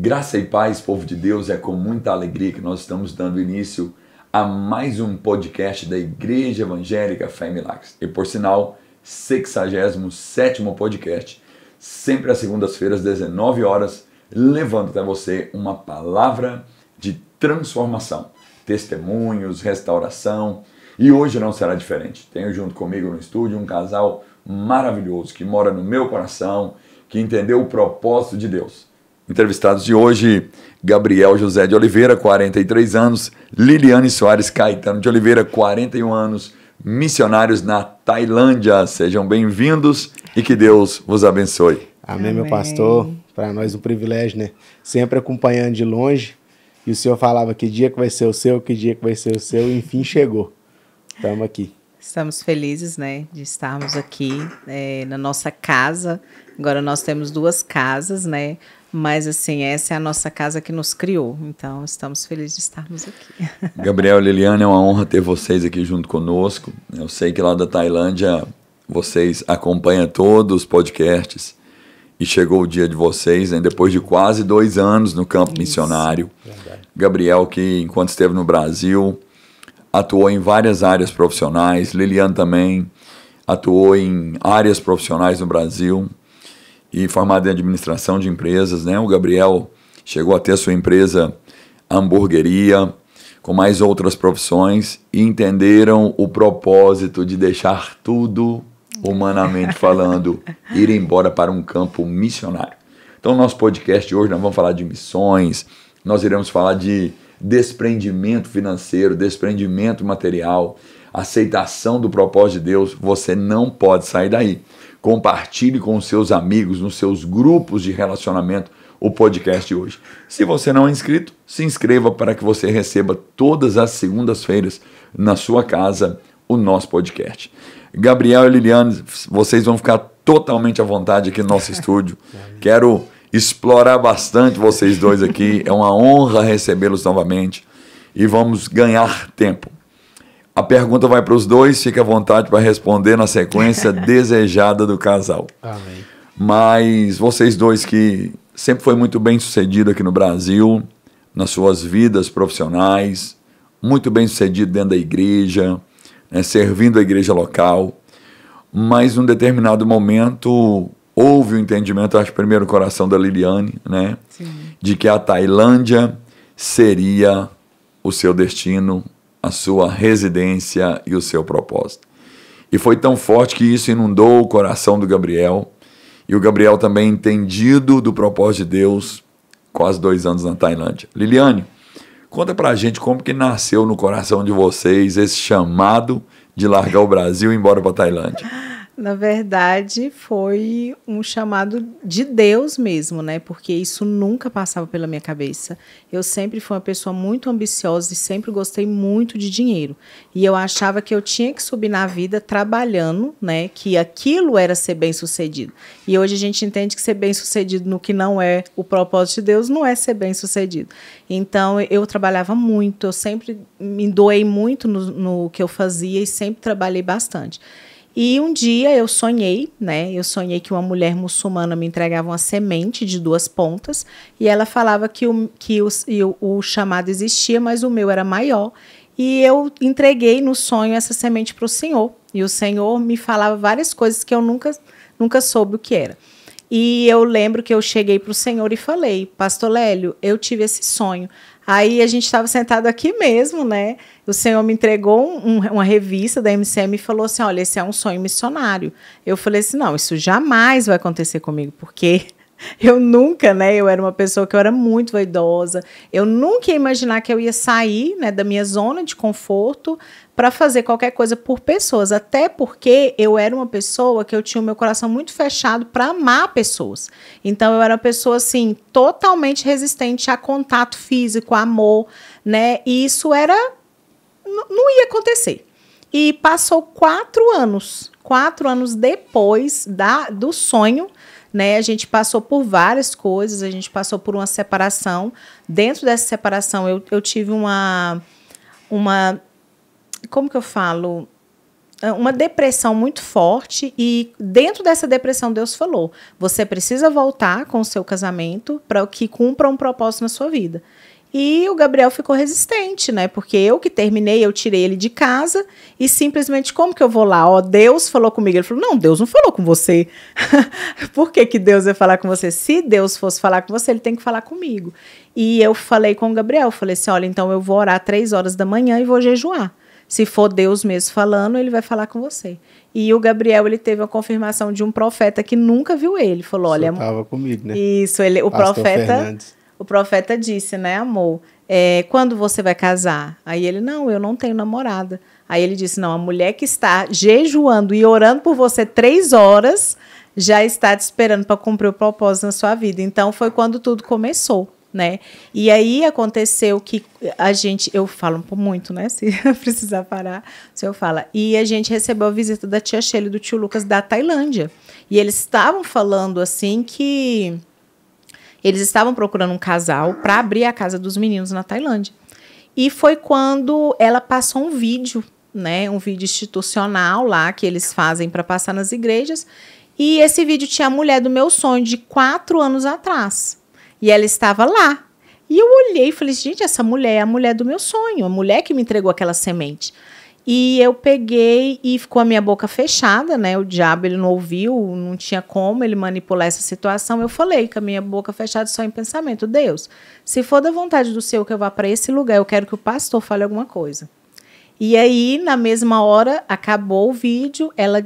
Graça e paz, povo de Deus, é com muita alegria que nós estamos dando início a mais um podcast da Igreja Evangélica Fé e Milagres. E por sinal, 67º podcast, sempre às segundas-feiras, 19 horas, levando até você uma palavra de transformação, testemunhos, restauração. E hoje não será diferente. Tenho junto comigo no estúdio um casal maravilhoso que mora no meu coração, que entendeu o propósito de Deus. Entrevistados de hoje, Gabriel José de Oliveira, 43 anos, Liliane Soares Caetano de Oliveira, 41 anos, missionários na Tailândia. Sejam bem-vindos e que Deus vos abençoe. Amém, meu pastor. Para nós um privilégio, né? Sempre acompanhando de longe. E o senhor falava que dia que vai ser o seu, que dia que vai ser o seu, e enfim chegou. Estamos aqui. Estamos felizes, né, de estarmos aqui na nossa casa. Agora nós temos 2 casas, né? Mas, assim, essa é a nossa casa que nos criou. Então, estamos felizes de estarmos aqui. Gabriel e Liliane, é uma honra ter vocês aqui junto conosco. Eu sei que lá da Tailândia vocês acompanham todos os podcasts. E chegou o dia de vocês, né, depois de quase 2 anos no campo missionário. Verdade. Gabriel, que enquanto esteve no Brasil, atuou em várias áreas profissionais. Liliane também atuou em áreas profissionais no Brasil. E formado em administração de empresas, né? O Gabriel chegou a ter a sua empresa hamburgueria, com mais outras profissões, e entenderam o propósito de deixar tudo, humanamente falando, ir embora para um campo missionário. Então, no nosso podcast de hoje, nós vamos falar de missões, nós iremos falar de desprendimento financeiro, desprendimento material, aceitação do propósito de Deus. Você não pode sair daí. Compartilhe com os seus amigos, nos seus grupos de relacionamento, o podcast de hoje. Se você não é inscrito, se inscreva para que você receba todas as segundas-feiras na sua casa o nosso podcast. Gabriel e Liliane, vocês vão ficar totalmente à vontade aqui no nosso estúdio. Quero explorar bastante vocês dois aqui. É uma honra recebê-los novamente e vamos ganhar tempo. A pergunta vai para os dois, fique à vontade para responder na sequência desejada do casal. Amém. Mas vocês dois que sempre foi muito bem sucedido aqui no Brasil, nas suas vidas profissionais, muito bem sucedido dentro da igreja, né, servindo a igreja local, mas num determinado momento houve o entendimento, acho que primeiro no coração da Liliane, né, de que a Tailândia seria o seu destino, a sua residência e o seu propósito. E foi tão forte que isso inundou o coração do Gabriel, e o Gabriel também entendido do propósito de Deus, quase 2 anos na Tailândia. Liliane, conta pra gente como que nasceu no coração de vocês esse chamado de largar o Brasil e ir embora pra Tailândia. Na verdade, foi um chamado de Deus mesmo, né? Porque isso nunca passava pela minha cabeça. Eu sempre fui uma pessoa muito ambiciosa e sempre gostei muito de dinheiro. E eu achava que eu tinha que subir na vida trabalhando, né? Que aquilo era ser bem-sucedido. E hoje a gente entende que ser bem-sucedido no que não é o propósito de Deus não é ser bem-sucedido. Então, eu trabalhava muito, eu sempre me doei muito no que eu fazia e sempre trabalhei bastante. E um dia eu sonhei, né? Eu sonhei que uma mulher muçulmana me entregava uma semente de 2 pontas e ela falava que o chamado existia, mas o meu era maior. E eu entreguei no sonho essa semente para o Senhor. E o Senhor me falava várias coisas que eu nunca soube o que era. E eu lembro que eu cheguei para o Senhor e falei, Pastor Lélio, eu tive esse sonho. Aí a gente estava sentado aqui mesmo, né? O Senhor me entregou uma revista da MCM e falou assim, olha, esse é um sonho missionário. Eu falei assim, não, isso jamais vai acontecer comigo, porque eu nunca, né? Eu era uma pessoa que eu era muito vaidosa. Eu nunca ia imaginar que eu ia sair, né, da minha zona de conforto para fazer qualquer coisa por pessoas. Até porque eu era uma pessoa que eu tinha o meu coração muito fechado para amar pessoas. Então, eu era uma pessoa, assim, totalmente resistente a contato físico, a amor, né? E isso não ia acontecer. E passou 4 anos. 4 anos depois do sonho, né, a gente passou por várias coisas, a gente passou por uma separação. Dentro dessa separação, eu tive uma como que eu falo? uma depressão muito forte e dentro dessa depressão Deus falou, você precisa voltar com o seu casamento para que cumpra um propósito na sua vida. E o Gabriel ficou resistente, né? Porque eu que terminei, eu tirei ele de casa e simplesmente, como que eu vou lá? Ó, Deus falou comigo. Ele falou, não, Deus não falou com você. Por que que Deus ia falar com você? Se Deus fosse falar com você, ele tem que falar comigo. E eu falei com o Gabriel, falei assim, olha, então eu vou orar 3 horas da manhã e vou jejuar. Se for Deus mesmo falando, ele vai falar com você. E o Gabriel, ele teve a confirmação de um profeta que nunca viu ele. Falou, olha... Estava comigo, né? Isso, o profeta... O profeta disse, né, amor, quando você vai casar? Aí ele, não, eu não tenho namorada. Aí ele disse, não, a mulher que está jejuando e orando por você 3 horas já está te esperando para cumprir o propósito na sua vida. Então, foi quando tudo começou, né? E aí aconteceu que eu falo muito, né, se precisar parar, o senhor fala. E a gente recebeu a visita da tia Sheila e do tio Lucas da Tailândia. E eles estavam falando assim que... Eles estavam procurando um casal para abrir a casa dos meninos na Tailândia. E foi quando ela passou um vídeo, né, um vídeo institucional lá que eles fazem para passar nas igrejas. E esse vídeo tinha a mulher do meu sonho de 4 anos atrás. E ela estava lá. E eu olhei e falei, gente, essa mulher é a mulher do meu sonho, a mulher que me entregou aquela semente. E eu peguei e ficou a minha boca fechada, né? O diabo, ele não ouviu, não tinha como ele manipular essa situação. Eu falei com a minha boca fechada só em pensamento. Deus, se for da vontade do Senhor que eu vá para esse lugar, eu quero que o pastor fale alguma coisa. E aí, na mesma hora, acabou o vídeo, ela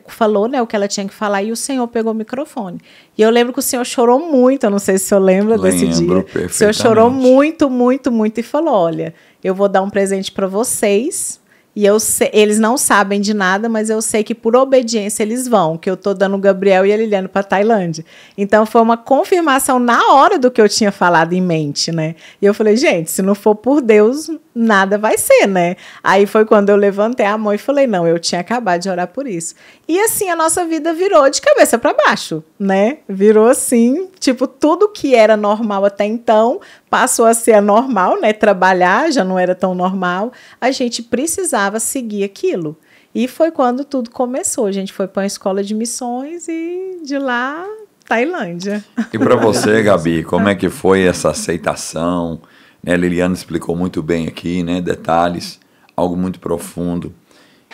falou, né, o que ela tinha que falar e o Senhor pegou o microfone. E eu lembro que o Senhor chorou muito, eu não sei se o senhor lembra desse dia. O Senhor chorou muito, muito, muito e falou, olha, eu vou dar um presente para vocês... E eles não sabem de nada, mas eu sei que por obediência eles vão, que eu estou dando o Gabriel e a Liliane para a Tailândia. Então, foi uma confirmação na hora do que eu tinha falado em mente, né? E eu falei, gente, se não for por Deus, nada vai ser, né? Aí foi quando eu levantei a mão e falei, não, eu tinha acabado de orar por isso. E assim, a nossa vida virou de cabeça para baixo, né? Virou assim, tipo, tudo que era normal até então passou a ser anormal, né? Trabalhar já não era tão normal. A gente precisava seguir aquilo. E foi quando tudo começou. A gente foi para uma escola de missões e de lá, Tailândia. E para você, Gabi, como é que foi essa aceitação? Né, a Liliana explicou muito bem aqui, né? Detalhes, algo muito profundo.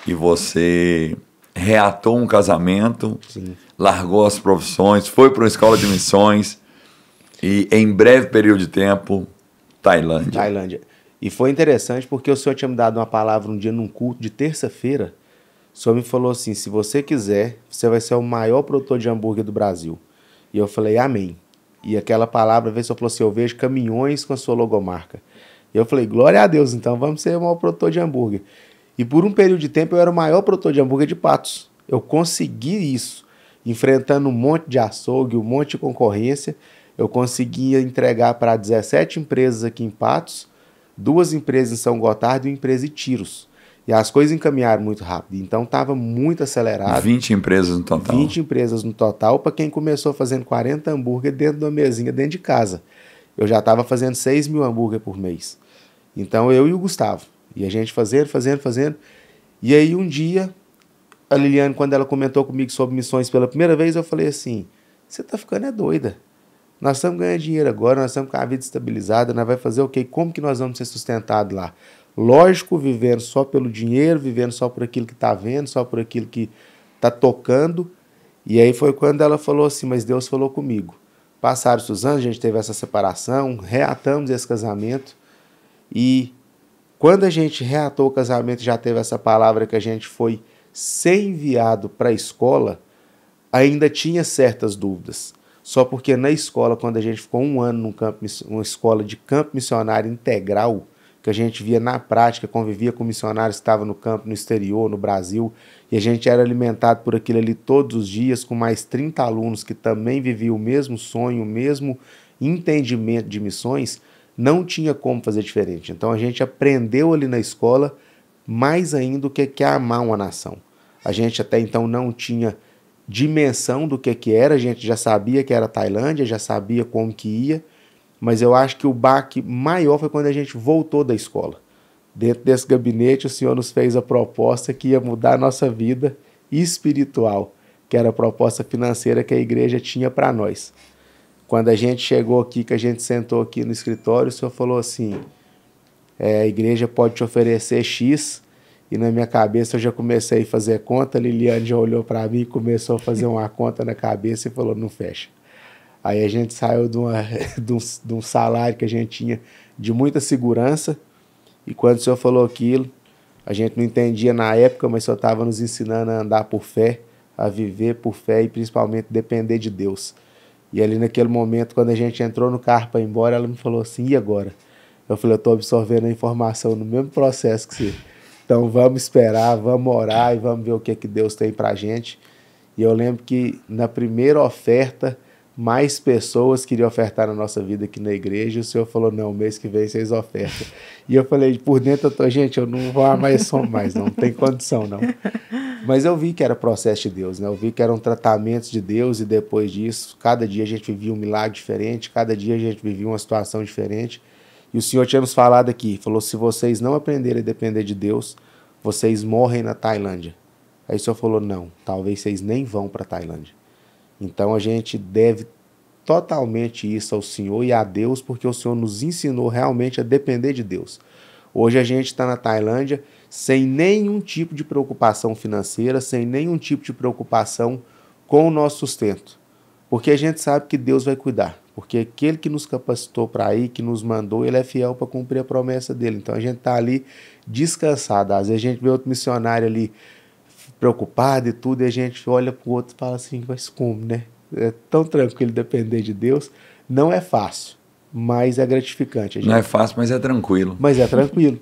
E você reatou um casamento, sim, largou as profissões, foi para uma escola de missões e em breve período de tempo, Tailândia. E foi interessante porque o senhor tinha me dado uma palavra um dia num culto de terça-feira. O senhor me falou assim, se você quiser, você vai ser o maior produtor de hambúrguer do Brasil. E eu falei, amém. E aquela palavra, o senhor falou assim, eu vejo caminhões com a sua logomarca. E eu falei, glória a Deus, então vamos ser o maior produtor de hambúrguer. E por um período de tempo eu era o maior produtor de hambúrguer de Patos. Eu consegui isso, enfrentando um monte de açougue, um monte de concorrência. Eu conseguia entregar para 17 empresas aqui em Patos, 2 empresas em São Gotardo e uma empresa em Tiros. E as coisas encaminharam muito rápido. Então estava muito acelerado. 20 empresas no total. 20 empresas no total, para quem começou fazendo 40 hambúrguer dentro de uma mesinha, dentro de casa. Eu já estava fazendo 6 mil hambúrguer por mês. Então eu e o Gustavo. E a gente fazendo. E aí um dia, a Liliane, quando ela comentou comigo sobre missões pela primeira vez, eu falei assim, você tá ficando doida. Nós estamos ganhando dinheiro agora, nós estamos com a vida estabilizada, nós vamos fazer o quê? Como que nós vamos ser sustentados lá? Lógico, vivendo só pelo dinheiro, vivendo só por aquilo que está vendo, só por aquilo que está tocando. E aí foi quando ela falou assim, mas Deus falou comigo. Passaram os anos, a gente teve essa separação, reatamos esse casamento. E quando a gente reatou o casamento, já teve essa palavra que a gente foi ser enviado para a escola, ainda tinha certas dúvidas. Só porque na escola, quando a gente ficou um ano numa escola de campo missionário integral, que a gente via na prática, convivia com missionários que estavam no campo, no exterior, no Brasil, e a gente era alimentado por aquilo ali todos os dias, com mais 30 alunos que também viviam o mesmo sonho, o mesmo entendimento de missões, não tinha como fazer diferente. Então a gente aprendeu ali na escola mais ainda o que é amar uma nação. A gente até então não tinha dimensão do que era, a gente já sabia que era Tailândia, já sabia como que ia, mas eu acho que o baque maior foi quando a gente voltou da escola. Dentro desse gabinete, o Senhor nos fez a proposta que ia mudar a nossa vida espiritual, que era a proposta financeira que a igreja tinha para nós. Quando a gente chegou aqui, que a gente sentou aqui no escritório, o Senhor falou assim, a igreja pode te oferecer X, e na minha cabeça eu já comecei a fazer conta, a Liliane já olhou para mim e começou a fazer uma conta na cabeça e falou, não fecha. Aí a gente saiu de um salário que a gente tinha de muita segurança, e quando o Senhor falou aquilo, a gente não entendia na época, mas o Senhor estava nos ensinando a andar por fé, a viver por fé e principalmente depender de Deus. E ali naquele momento, quando a gente entrou no carro para ir embora, ela me falou assim, e agora? Eu falei, eu estou absorvendo a informação no mesmo processo que você. Então vamos esperar, vamos orar e vamos ver o que Deus tem para a gente. E eu lembro que na primeira oferta, mais pessoas queriam ofertar na nossa vida aqui na igreja, e o Senhor falou, não, mês que vem vocês ofertam. E eu falei, por dentro, gente, eu não vou amar esse homem mais, não tem condição, não. Mas eu vi que era processo de Deus, né? Eu vi que eram tratamentos de Deus, e depois disso, cada dia a gente vivia um milagre diferente, cada dia a gente vivia uma situação diferente. E o Senhor tinha nos falado aqui, falou, se vocês não aprenderem a depender de Deus, vocês morrem na Tailândia. Aí o Senhor falou, não, talvez vocês nem vão para a Tailândia. Então a gente deve totalmente isso ao Senhor e a Deus, porque o Senhor nos ensinou realmente a depender de Deus. Hoje a gente está na Tailândia sem nenhum tipo de preocupação financeira, sem nenhum tipo de preocupação com o nosso sustento. Porque a gente sabe que Deus vai cuidar. Porque aquele que nos capacitou para ir, que nos mandou, ele é fiel para cumprir a promessa dele. Então a gente está ali descansado. Às vezes a gente vê outro missionário ali preocupado e tudo, e a gente olha para o outro e fala assim, mas como, né? É tão tranquilo depender de Deus. Não é fácil, mas é gratificante. Não é fácil, mas é tranquilo. Mas é tranquilo.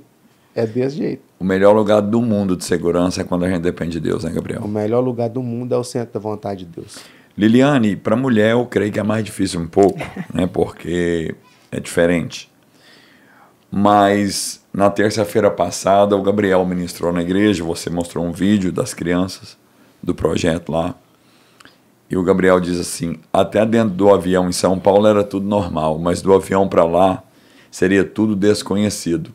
É desse jeito. O melhor lugar do mundo de segurança é quando a gente depende de Deus, né, Gabriel? O melhor lugar do mundo é o centro da vontade de Deus. Liliane, para mulher eu creio que é mais difícil um pouco, né, porque é diferente. Mas na terça-feira passada o Gabriel ministrou na igreja, você mostrou um vídeo das crianças do projeto lá. E o Gabriel diz assim, até dentro do avião em São Paulo era tudo normal, mas do avião para lá seria tudo desconhecido.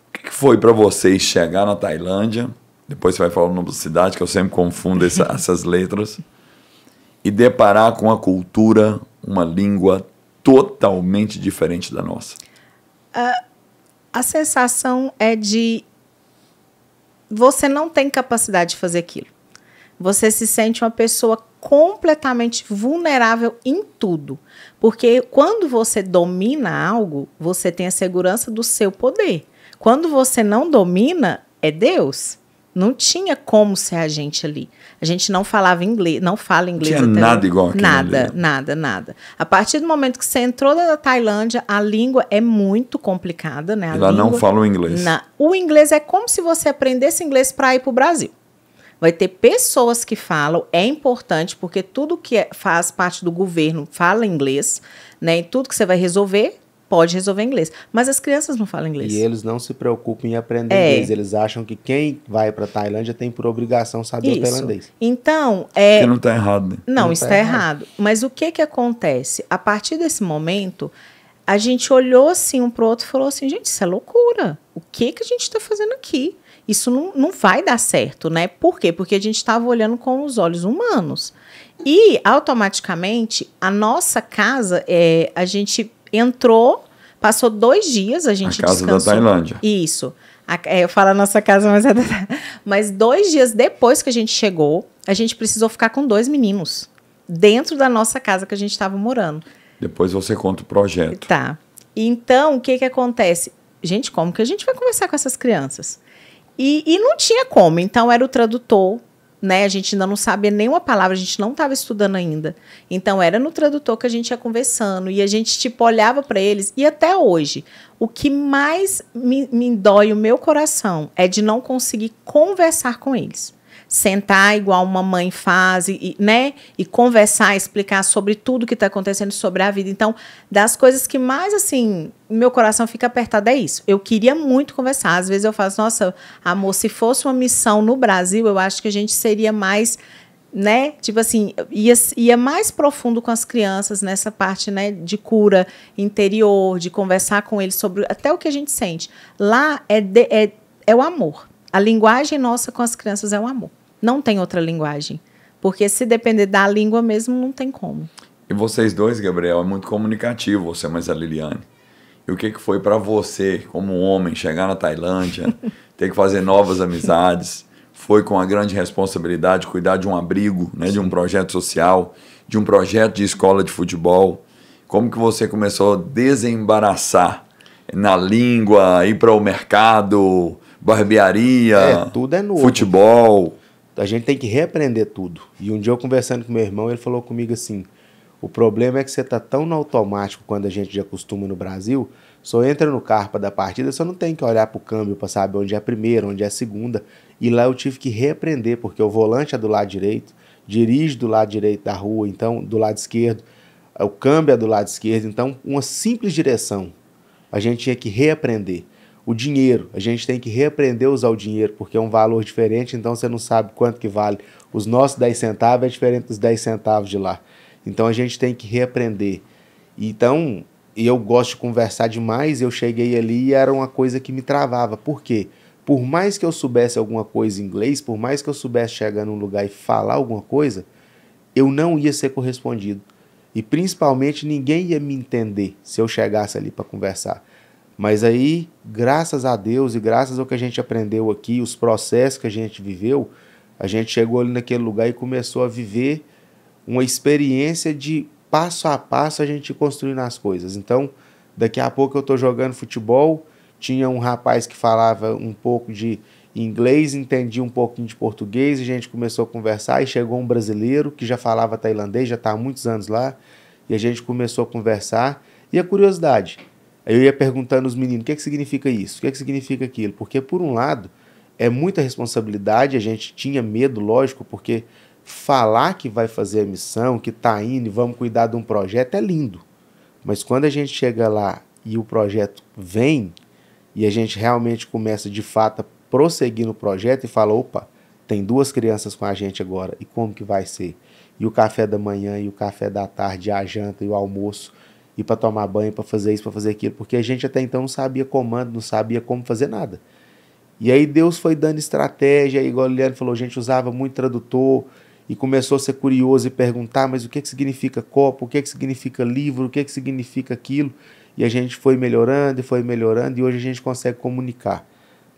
O que foi para vocês chegar na Tailândia, depois você vai falar o nome da cidade, que eu sempre confundo essas letras, e deparar com uma cultura, uma língua totalmente diferente da nossa? A sensação é de você não tem capacidade de fazer aquilo. Você se sente uma pessoa completamente vulnerável em tudo. Porque quando você domina algo, você tem a segurança do seu poder. Quando você não domina, é Deus. Não tinha como ser a gente ali. A gente não falava inglês, não fala inglês. Não tinha nada igual aquilo Nada, ali. nada. A partir do momento que você entrou na Tailândia, a língua é muito complicada, né? Ela não fala o inglês. O inglês é como se você aprendesse inglês para ir para o Brasil. Vai ter pessoas que falam, é importante, porque tudo que faz parte do governo fala inglês, né? E tudo que você vai resolver, pode resolver em inglês. Mas as crianças não falam inglês. E eles não se preocupam em aprender inglês. Eles acham que quem vai para a Tailândia tem por obrigação saber o tailandês. Então, Porque não está errado, né? Não, isso está errado. Mas o que acontece? A partir desse momento, a gente olhou assim um para o outro e falou assim, gente, isso é loucura. O que a gente está fazendo aqui? Isso não vai dar certo, né? Por quê? Porque a gente estava olhando com os olhos humanos. E, automaticamente, a nossa casa, a gente entrou, passou 2 dias, a gente descansou. A casa da Tailândia. Isso. Eu falo a nossa casa, mas 2 dias depois que a gente chegou, a gente precisou ficar com 2 meninos dentro da nossa casa que a gente estava morando. Depois você conta o projeto. Tá. Então, o que acontece? Gente, como que a gente vai conversar com essas crianças? E não tinha como, então era o tradutor, né? A gente ainda não sabia nenhuma palavra, a gente não estava estudando ainda. Então era no tradutor que a gente ia conversando e a gente tipo olhava para eles. E até hoje, o que mais me dói o meu coração é de não conseguir conversar com eles. Sentar igual uma mãe faz, né? E conversar, explicar sobre tudo que está acontecendo, sobre a vida. Então, das coisas que mais, assim, meu coração fica apertado é isso. Eu queria muito conversar. Às vezes eu faço, nossa, amor, se fosse uma missão no Brasil, eu acho que a gente seria mais né? Tipo assim, ia mais profundo com as crianças nessa parte, né, de cura interior, de conversar com eles sobre até o que a gente sente. Lá é o amor. A linguagem nossa com as crianças é o amor. Não tem outra linguagem. Porque se depender da língua mesmo, não tem como. E vocês dois, Gabriel, é muito comunicativo, você mais a Liliane. E o que foi para você, como homem, chegar na Tailândia, ter que fazer novas amizades? Foi com a grande responsabilidade cuidar de um abrigo, né, de um projeto social, de um projeto de escola de futebol. Como que você começou a desembaraçar na língua, ir para o mercado, barbearia, tudo é novo. Futebol? A gente tem que reaprender tudo. E um dia eu conversando com meu irmão, ele falou comigo assim, o problema é que você está tão no automático quando a gente já costuma no Brasil, só entra no carro da partida, você não tem que olhar para o câmbio para saber onde é a primeira, onde é a segunda. E lá eu tive que reaprender, porque o volante é do lado direito, dirige do lado direito da rua, então do lado esquerdo, o câmbio é do lado esquerdo, então uma simples direção a gente tinha que reaprender. O dinheiro, a gente tem que reaprender a usar o dinheiro, porque é um valor diferente, então você não sabe quanto que vale. Os nossos 10 centavos é diferente dos 10 centavos de lá. Então a gente tem que reaprender. Então, eu gosto de conversar demais, eu cheguei ali e era uma coisa que me travava. Por quê? Por mais que eu soubesse alguma coisa em inglês, por mais que eu soubesse chegar num lugar e falar alguma coisa, eu não ia ser correspondido. E principalmente ninguém ia me entender se eu chegasse ali para conversar. Mas aí, graças a Deus e graças ao que a gente aprendeu aqui, os processos que a gente viveu, a gente chegou ali naquele lugar e começou a viver uma experiência de passo a passo a gente construindo as coisas. Então, daqui a pouco eu estou jogando futebol, tinha um rapaz que falava um pouco de inglês, entendia um pouquinho de português, e a gente começou a conversar, e chegou um brasileiro que já falava tailandês, já está há muitos anos lá, e a gente começou a conversar. E a curiosidade, eu ia perguntando aos meninos, o que significa isso? O que significa aquilo? Porque, por um lado, é muita responsabilidade, a gente tinha medo, lógico, porque falar que vai fazer a missão, que está indo e vamos cuidar de um projeto é lindo. Mas quando a gente chega lá e o projeto vem, e a gente realmente começa, de fato, a prosseguir no projeto e fala, opa, tem 2 crianças com a gente agora, e como que vai ser? E o café da manhã, e o café da tarde, e a janta, e o almoço, e para tomar banho, para fazer isso, para fazer aquilo, porque a gente até então não sabia comando, não sabia como fazer nada. E aí Deus foi dando estratégia, igual o Leandro falou, a gente usava muito tradutor, e começou a ser curioso e perguntar, mas o que significa copo, o que significa livro, o que significa aquilo, e a gente foi melhorando, e hoje a gente consegue comunicar.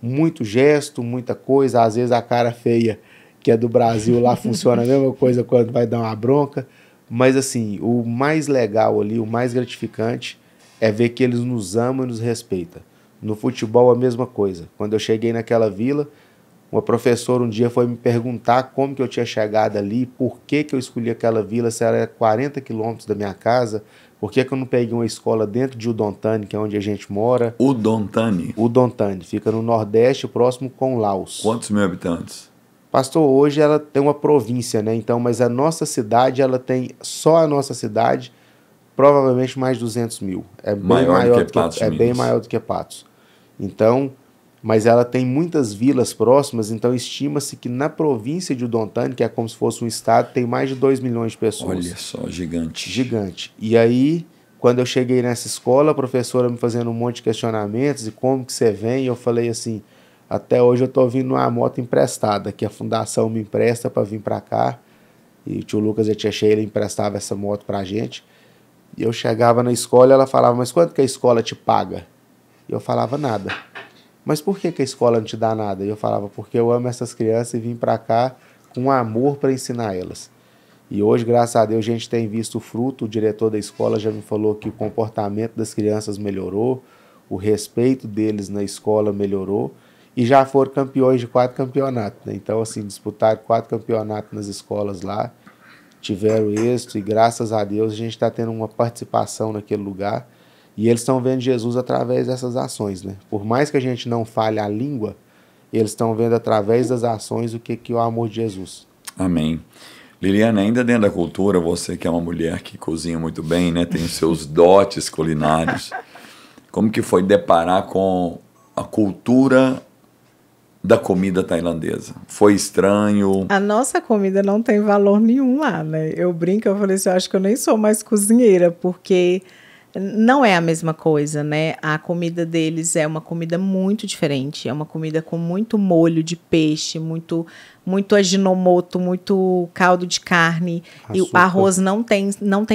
Muito gesto, muita coisa, às vezes a cara feia, que é do Brasil, lá funciona a mesma coisa quando vai dar uma bronca, mas assim, o mais legal ali, o mais gratificante, é ver que eles nos amam e nos respeitam. No futebol a mesma coisa. Quando eu cheguei naquela vila, uma professora um dia foi me perguntar como que eu tinha chegado ali, por que eu escolhi aquela vila, se ela era 40 quilômetros da minha casa, por que eu não peguei uma escola dentro de Udontani, que é onde a gente mora. Udontani? Udontani, fica no Nordeste, próximo com Laos. Quantos mil habitantes? Pastor, hoje ela tem uma província, né? Então, mas a nossa cidade, ela tem, só a nossa cidade, provavelmente mais de 200 mil. É bem maior do que Patos. É bem maior do que Patos. Então, mas ela tem muitas vilas próximas, então estima-se que na província de Udontani, que é como se fosse um estado, tem mais de 2 milhões de pessoas. Olha só, gigante. Gigante. E aí, quando eu cheguei nessa escola, a professora me fazendo um monte de questionamentos, e como que você vem, eu falei assim, até hoje eu estou vindo numa moto emprestada, que a fundação me empresta para vir para cá, e o tio Lucas e a tia Sheila emprestava essa moto para a gente, e eu chegava na escola e ela falava, mas quanto que a escola te paga? E eu falava, nada. Mas por que a escola não te dá nada? E eu falava, porque eu amo essas crianças e vim para cá com amor para ensinar elas. E hoje, graças a Deus, a gente tem visto o fruto. O diretor da escola já me falou que o comportamento das crianças melhorou, o respeito deles na escola melhorou, e já foram campeões de 4 campeonatos, né? Então, assim, disputaram 4 campeonatos nas escolas lá, tiveram êxito, e graças a Deus a gente está tendo uma participação naquele lugar. E eles estão vendo Jesus através dessas ações, né? Por mais que a gente não fale a língua, eles estão vendo através das ações o que é o amor de Jesus. Amém. Liliane, ainda dentro da cultura, você que é uma mulher que cozinha muito bem, né? Tem os seus dotes culinários. Como que foi deparar com a cultura da comida tailandesa? Foi estranho? A nossa comida não tem valor nenhum lá, né? Eu brinco, eu falei assim, eu acho que eu nem sou mais cozinheira, porque não é a mesma coisa, né? A comida deles é uma comida muito diferente, é uma comida com muito molho de peixe, muito aginomoto, muito caldo de carne, e o arroz não tem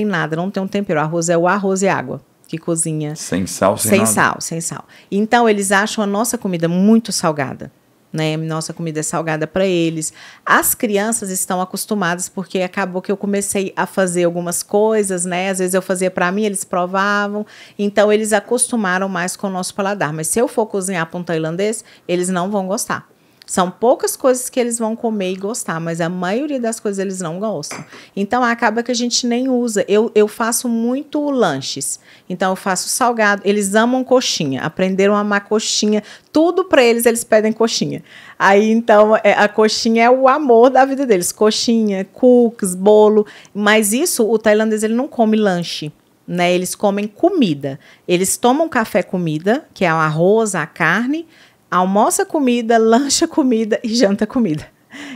nada, não tem um tempero, o arroz é o arroz e água que cozinha. Sem sal, sem nada? Sem sal. Então, eles acham a nossa comida muito salgada. Né? Nossa comida é salgada para eles. As crianças estão acostumadas, porque acabou que eu comecei a fazer algumas coisas, né? Às vezes eu fazia para mim, eles provavam. Então, eles acostumaram mais com o nosso paladar. Mas se eu for cozinhar para um tailandês, eles não vão gostar. São poucas coisas que eles vão comer e gostar, mas a maioria das coisas eles não gostam. Então, acaba que a gente nem usa. Eu faço muito lanches. Então, eu faço salgado. Eles amam coxinha. Aprenderam a amar coxinha. Tudo para eles, eles pedem coxinha. Aí, então, a coxinha é o amor da vida deles. Coxinha, cookies, bolo. Mas isso, o tailandês, ele não come lanche. Né? Eles comem comida. Eles tomam café comida, que é o arroz, a carne, almoça comida, lancha comida e janta comida.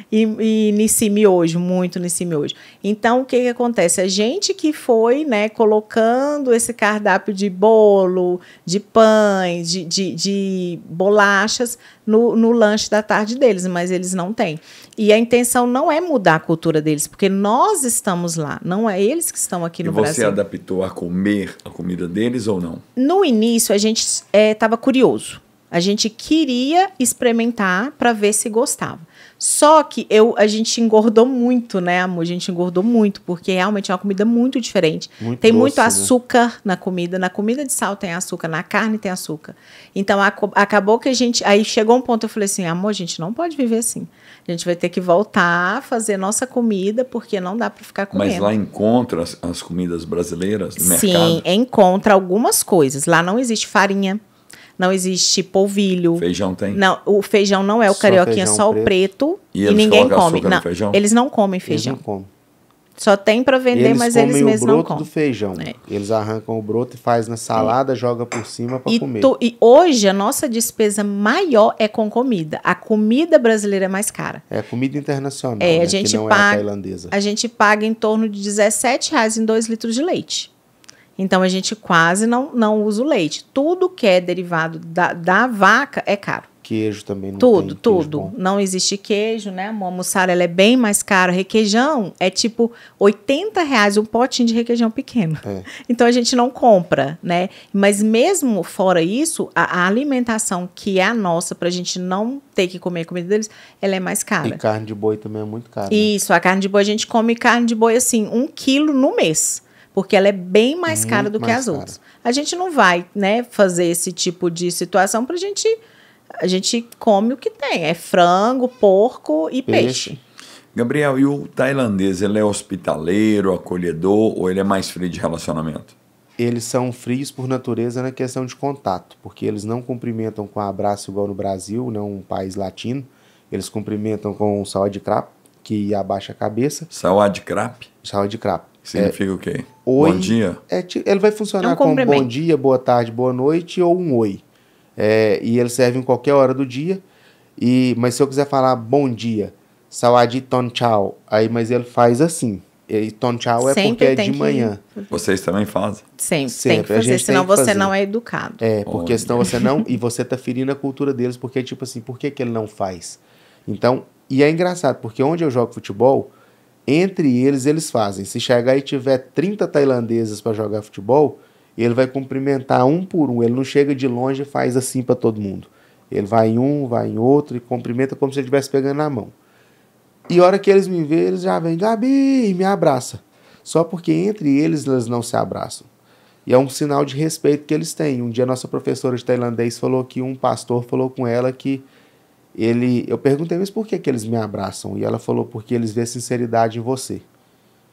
E nesse miojo, muito nesse miojo. Então, o que acontece? A gente que foi, né, colocando esse cardápio de bolo, de pães, de bolachas no lanche da tarde deles, mas eles não têm. E a intenção não é mudar a cultura deles, porque nós estamos lá, não é eles que estão aqui no Brasil. E você adaptou a comer a comida deles ou não? No início, a gente estava curioso. A gente queria experimentar para ver se gostava. Só que a gente engordou muito, né, amor? A gente engordou muito, porque realmente é uma comida muito diferente. Tem doce, muito açúcar, né, na comida. Na comida de sal tem açúcar, na carne tem açúcar. Então, acabou que a gente... Aí chegou um ponto, eu falei assim, amor, a gente não pode viver assim. A gente vai ter que voltar a fazer nossa comida, porque não dá para ficar comendo. Mas lá encontra as comidas brasileiras no mercado? Sim, encontra algumas coisas. Lá não existe farinha. Não existe polvilho. Feijão tem? Não, o feijão não é o carioquinha, só o preto. E ninguém come. Não, feijão? Eles não comem feijão. Eles não comem. Só tem para vender, mas eles mesmos não comem. Eles comem o broto do feijão. Eles arrancam o broto e faz na salada, joga por cima para comer. E hoje a nossa despesa maior é com comida. A comida brasileira é mais cara. É comida internacional, né, a gente que não paga, é a tailandesa. A gente paga em torno de R$17 em 2 litros de leite. Então, a gente quase não usa o leite. Tudo que é derivado da vaca é caro. Queijo também não tudo, tem. Tudo. Não existe queijo, né? A mussarela é bem mais cara. Requeijão é tipo R$80 um potinho de requeijão pequeno. Então, a gente não compra, né? Mas mesmo fora isso, a alimentação que é a nossa, pra gente não ter que comer a comida deles, ela é mais cara. E carne de boi também é muito cara. Isso, a carne de boi, a gente come carne de boi assim, 1 quilo no mês. Porque ela é bem mais cara do que as outras. A gente não vai, né, fazer esse tipo de situação para a gente come o que tem. É frango, porco e peixe. Gabriel, e o tailandês, ele é hospitaleiro, acolhedor ou ele é mais frio de relacionamento? Eles são frios por natureza na questão de contato, porque eles não cumprimentam com abraço igual no Brasil, não um país latino. Eles cumprimentam com um saúde krap, que abaixa a cabeça. Saúde krap? Saúde krap. Significa o quê? Oi, bom dia? Ele vai funcionar como bom dia, boa tarde, boa noite ou um oi. E ele serve em qualquer hora do dia. Mas se eu quiser falar bom dia, sawadee ton chao, mas ele faz assim. E ton chao é porque é de manhã. Vocês também fazem? Sempre. Tem que fazer, senão você não é educado. Porque senão você não... E você tá ferindo a cultura deles, porque tipo assim, por que ele não faz? Então, e é engraçado, porque onde eu jogo futebol... Entre eles fazem. Se chegar e tiver 30 tailandeses para jogar futebol, ele vai cumprimentar um por um. Ele não chega de longe e faz assim para todo mundo. Ele vai em um, vai em outro e cumprimenta como se ele estivesse pegando na mão. E a hora que eles me veem, eles já vêm, Gabi, e me abraça. Só porque entre eles não se abraçam. E é um sinal de respeito que eles têm. Um dia a nossa professora de tailandês falou que um pastor falou com ela que eu perguntei, mas por que eles me abraçam? E ela falou, porque eles vêem sinceridade em você.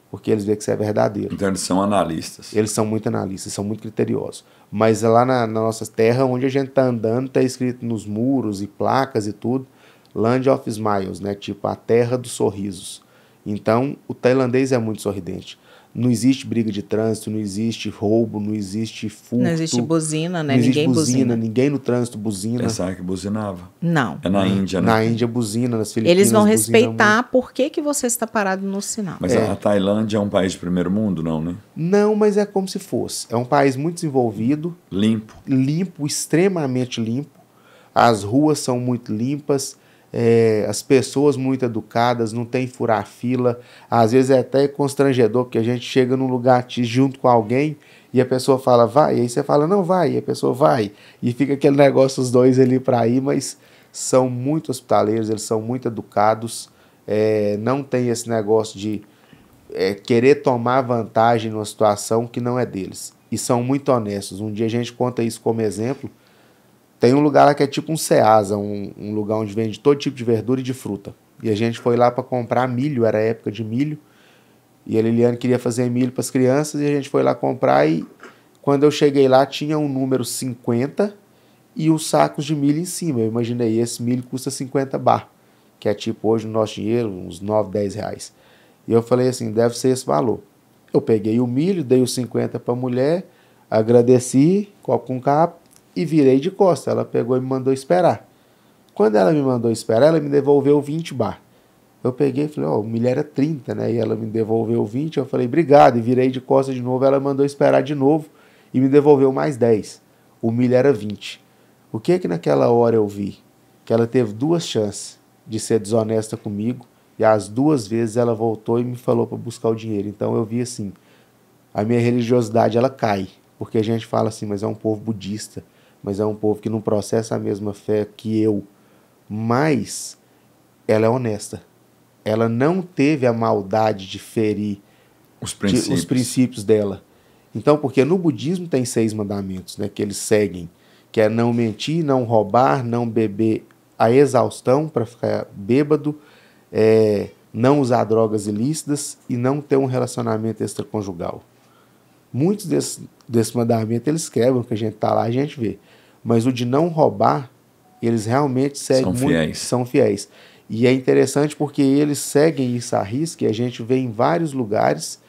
Porque eles veem que você é verdadeiro. Então eles são analistas. Eles são muito analistas, são muito criteriosos. Mas lá na nossa terra, onde a gente está andando, está escrito nos muros e placas e tudo, Land of Smiles, né? Tipo, a terra dos sorrisos. Então, o tailandês é muito sorridente. Não existe briga de trânsito, não existe roubo, não existe furto. Não existe buzina, né? Não existe Ninguém buzina. Ninguém no trânsito buzina. Pensava que buzinava. Não. É na Índia, né? Na Índia buzina, nas Filipinas Eles vão buzina respeitar muito. por que você está parado no sinal. Mas a Tailândia é um país de primeiro mundo, não, né? Não, mas é como se fosse. É um país muito desenvolvido, Limpo. limpo, extremamente limpo. As ruas são muito limpas, as pessoas muito educadas, não tem furar fila. Às vezes é até constrangedor, porque a gente chega num lugar junto com alguém e a pessoa fala, vai, e aí você fala, não vai, e a pessoa vai. E fica aquele negócio, os dois ali para ir, mas são muito hospitaleiros, eles são muito educados, não tem esse negócio de querer tomar vantagem numa situação que não é deles. E são muito honestos. Um dia a gente conta isso como exemplo. Tem um lugar lá que é tipo um Ceasa, um lugar onde vende todo tipo de verdura e de fruta. E a gente foi lá para comprar milho, era época de milho. E a Liliane queria fazer milho para as crianças e a gente foi lá comprar. E quando eu cheguei lá, tinha um número 50 e os sacos de milho em cima. Eu imaginei, esse milho custa 50 bar, que é tipo hoje no nosso dinheiro, uns 9, 10 reais. E eu falei assim, deve ser esse valor. Eu peguei o milho, dei os 50 para a mulher, agradeci, copo com capo, e virei de costas. Ela pegou e me mandou esperar. Quando ela me mandou esperar, ela me devolveu 20 bar. Eu peguei e falei, o milho era 30, né? E ela me devolveu 20, eu falei, obrigado, e virei de costas de novo. Ela mandou esperar de novo e me devolveu mais 10. O milho era 20. O que naquela hora eu vi? Que ela teve 2 chances de ser desonesta comigo e as 2 vezes ela voltou e me falou para buscar o dinheiro. Então eu vi assim, a minha religiosidade ela cai, porque a gente fala assim, mas é um povo budista, mas é um povo que não processa a mesma fé que eu, mas ela é honesta. Ela não teve a maldade de ferir os princípios dela. Então, porque no budismo tem 6 mandamentos, né, que eles seguem, que é não mentir, não roubar, não beber a exaustão para ficar bêbado, não usar drogas ilícitas e não ter um relacionamento extraconjugal. Muitos desses mandamentos eles quebram, que a gente tá lá, a gente vê. Mas o de não roubar, eles realmente seguem são fiéis. E é interessante porque eles seguem isso à risca e a gente vê em vários lugares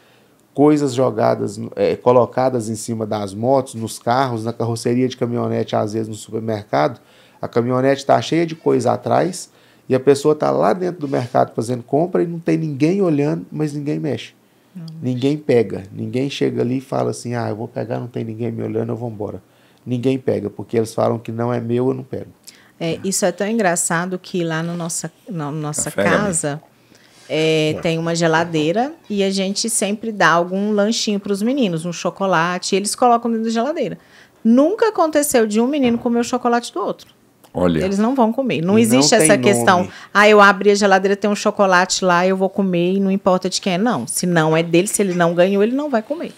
coisas jogadas, colocadas em cima das motos, nos carros, na carroceria de caminhonete, às vezes no supermercado. A caminhonete está cheia de coisa atrás e a pessoa está lá dentro do mercado fazendo compra e não tem ninguém olhando, mas ninguém mexe. Ninguém pega. Ninguém chega ali e fala assim, eu vou pegar, não tem ninguém me olhando, eu vou embora. Ninguém pega, porque eles falam que não é meu, eu não pego. Isso é tão engraçado que lá na nossa casa tem uma geladeira e a gente sempre dá algum lanchinho para os meninos, um chocolate, e eles colocam dentro da geladeira. Nunca aconteceu de um menino comer o chocolate do outro. Olha. Eles não vão comer. Não existe essa questão, eu abri a geladeira, tem um chocolate lá, eu vou comer e não importa de quem é. Não, se não é dele, se ele não ganhou, ele não vai comer.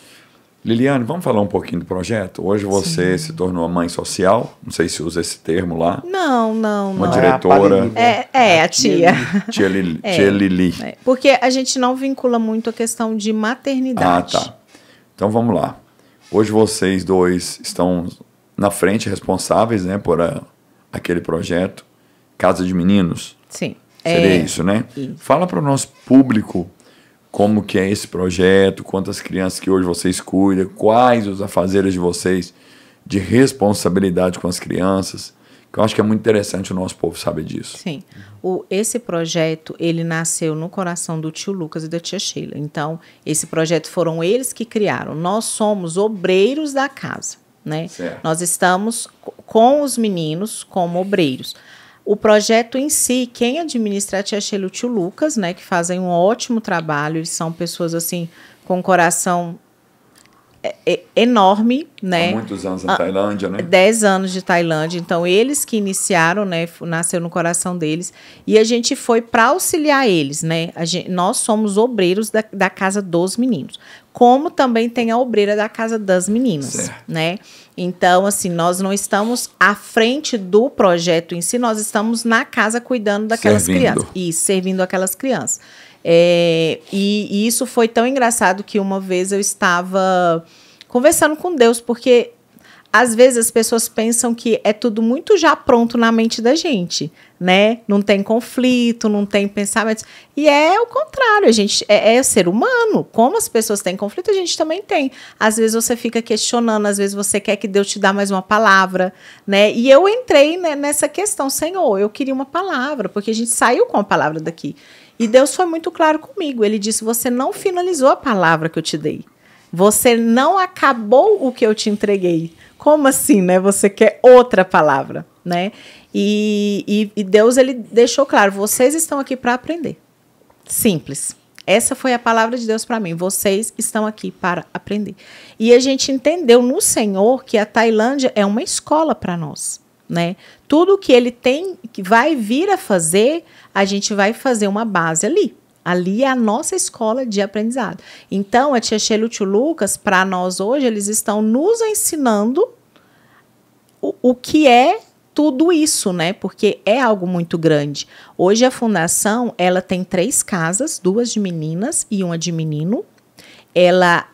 Liliane, vamos falar um pouquinho do projeto? Hoje você se tornou a mãe social, não sei se usa esse termo lá. Não. Uma diretora. A tia. Tia Lili. Porque a gente não vincula muito a questão de maternidade. Tá. Então vamos lá. Hoje vocês dois estão na frente, responsáveis, né, por aquele projeto Casa de Meninos. Sim. Seria isso, né? Isso. Fala para o nosso público como que é esse projeto, quantas crianças que hoje vocês cuidam, quais os afazeres de vocês de responsabilidade com as crianças, que eu acho que é muito interessante o nosso povo saber disso. Sim. Esse projeto, ele nasceu no coração do tio Lucas e da tia Sheila. Então, esse projeto foram eles que criaram. Nós somos obreiros da casa, né? Certo. Nós estamos com os meninos como obreiros. O projeto em si, quem administra é a tia Sheila e o tio Lucas, né, que fazem um ótimo trabalho. Eles são pessoas assim com um coração enorme, né? Há muitos anos na Tailândia, né? 10 anos de Tailândia. Então, eles que iniciaram, né? Nasceu no coração deles. E a gente foi para auxiliar eles, né? Nós somos obreiros da Casa dos Meninos. Como também tem a obreira da Casa das Meninas, certo, né? Então, assim, nós não estamos à frente do projeto em si, nós estamos na casa cuidando daquelas crianças. Isso, servindo aquelas crianças. E isso foi tão engraçado que uma vez eu estava conversando com Deus, porque às vezes as pessoas pensam que é tudo muito já pronto na mente da gente, né? Não tem conflito, não tem pensamentos. E é o contrário, a gente é ser humano. Como as pessoas têm conflito, a gente também tem. Às vezes você fica questionando, às vezes você quer que Deus te dê mais uma palavra, né? E eu entrei, né, nessa questão, Senhor, eu queria uma palavra, porque a gente saiu com a palavra daqui. E Deus foi muito claro comigo. Ele disse, você não finalizou a palavra que eu te dei. Você não acabou o que eu te entreguei. Como assim, né? Você quer outra palavra, né? E Deus, ele deixou claro, vocês estão aqui para aprender. Simples. Essa foi a palavra de Deus para mim. Vocês estão aqui para aprender. E a gente entendeu no Senhor que a Tailândia é uma escola para nós, né? Tudo que ele tem, que vai vir a fazer, a gente vai fazer uma base ali. Ali é a nossa escola de aprendizado. Então, a tia Sheila e o tio Lucas, para nós hoje, eles estão nos ensinando o que é tudo isso, né? Porque é algo muito grande. Hoje, a fundação, ela tem 3 casas, 2 de meninas e 1 de menino. Ela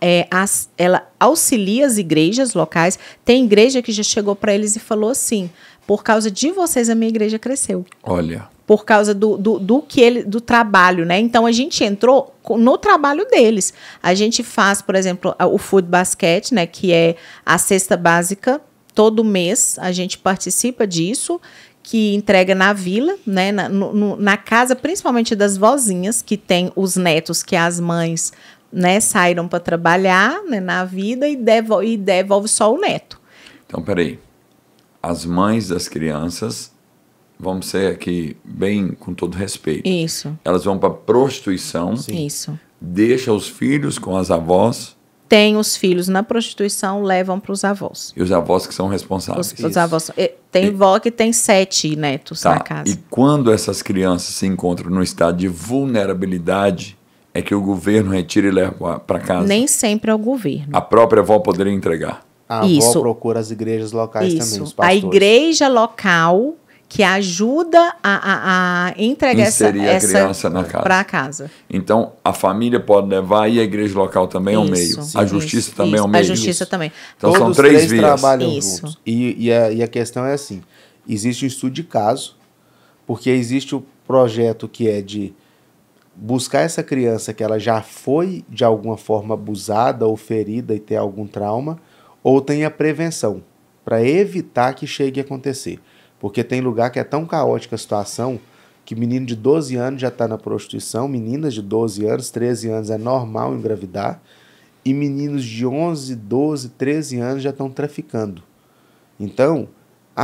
auxilia as igrejas locais. Tem igreja que já chegou para eles e falou assim, por causa de vocês, a minha igreja cresceu. Olha... Por causa do trabalho, né? Então, a gente entrou no trabalho deles. A gente faz, por exemplo, o Food Basket, né? Que é a cesta básica. Todo mês a gente participa disso, que entrega na vila, né? Na casa, principalmente das vozinhas, que tem os netos, que as mães, né, saíram para trabalhar, né, na vida e devolve só o neto. Então, peraí. As mães das crianças... Vamos ser aqui bem com todo respeito. Isso. Elas vão para prostituição. Sim. Isso. Deixa os filhos com as avós. Tem os filhos na prostituição, levam para os avós. E os avós que são responsáveis. Os avós. Tem vó que tem 7 netos na casa. E quando essas crianças se encontram no estado de vulnerabilidade, é que o governo retira e leva para casa? Nem sempre é o governo. A própria avó poderia entregar. A avó procura as igrejas locais também, os pastores. A igreja local... que ajuda a entregar essa criança na casa. Para casa. Então, a família pode levar e a igreja local também é o meio. Sim, a justiça também é o meio. A justiça também. Então, todos são 3 vias. Trabalham juntos. E a questão é assim, existe um estudo de caso, porque existe o projeto que é de buscar essa criança que ela já foi, de alguma forma, abusada ou ferida e ter algum trauma, ou tem a prevenção, para evitar que chegue a acontecer. Porque tem lugar que é tão caótica a situação que menino de 12 anos já está na prostituição, meninas de 12 anos, 13 anos é normal engravidar, e meninos de 11, 12, 13 anos já estão traficando. Então,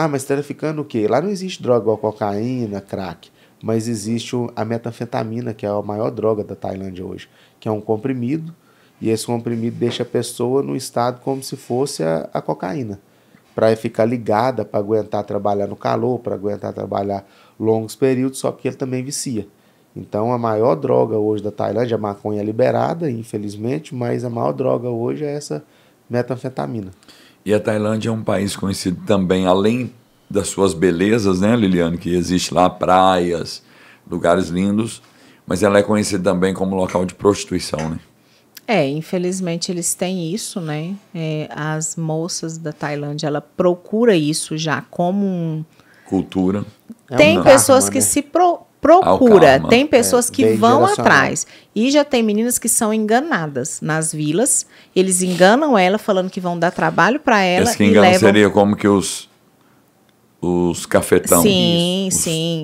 mas traficando o quê? Lá não existe droga igual cocaína, crack, mas existe a metanfetamina, que é a maior droga da Tailândia hoje, que é um comprimido, e esse comprimido deixa a pessoa no estado como se fosse a cocaína, para ficar ligada, para aguentar trabalhar no calor, para aguentar trabalhar longos períodos, só que ele também vicia. Então, a maior droga hoje da Tailândia, a maconha é liberada, infelizmente, mas a maior droga hoje é essa metanfetamina. E a Tailândia é um país conhecido também, além das suas belezas, né, Liliane, que existe lá praias, lugares lindos, mas ela é conhecida também como local de prostituição, né? Infelizmente eles têm isso, né? As moças da Tailândia, ela procura isso já como cultura. Tem pessoas que se procura, tem pessoas que vão atrás. E já tem meninas que são enganadas nas vilas. Eles enganam ela, falando que vão dar trabalho para ela. Esse que engano seria como que os cafetão. Sim.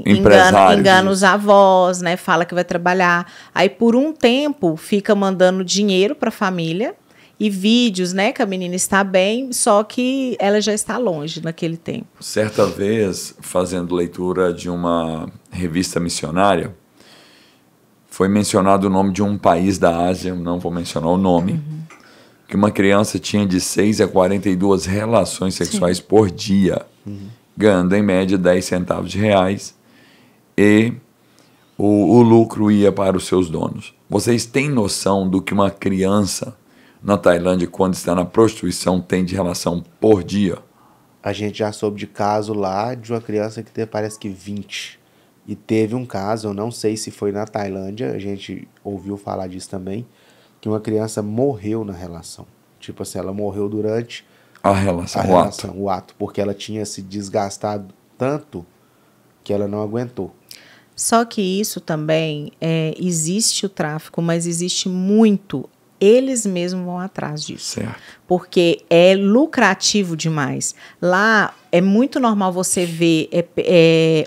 Engana os avós, né? Fala que vai trabalhar. Aí, por um tempo, fica mandando dinheiro para a família e vídeos, né? Que a menina está bem, só que ela já está longe naquele tempo. Certa vez, fazendo leitura de uma revista missionária, foi mencionado o nome de um país da Ásia, não vou mencionar o nome, que uma criança tinha de 6 a 42 relações sexuais por dia. Ganhando em média 10 centavos de reais, e o lucro ia para os seus donos. Vocês têm noção do que uma criança na Tailândia, quando está na prostituição, tem de relação por dia? A gente já soube de caso lá de uma criança que teve, parece que 20. E teve um caso, eu não sei se foi na Tailândia, a gente ouviu falar disso também, que uma criança morreu na relação. Tipo assim, ela morreu durante A relação, a o relação, ato. o ato, porque ela tinha se desgastado tanto que ela não aguentou. Só que isso também, existe o tráfico, mas existe muito. Eles mesmos vão atrás disso. Certo. Porque é lucrativo demais. Lá é muito normal você ver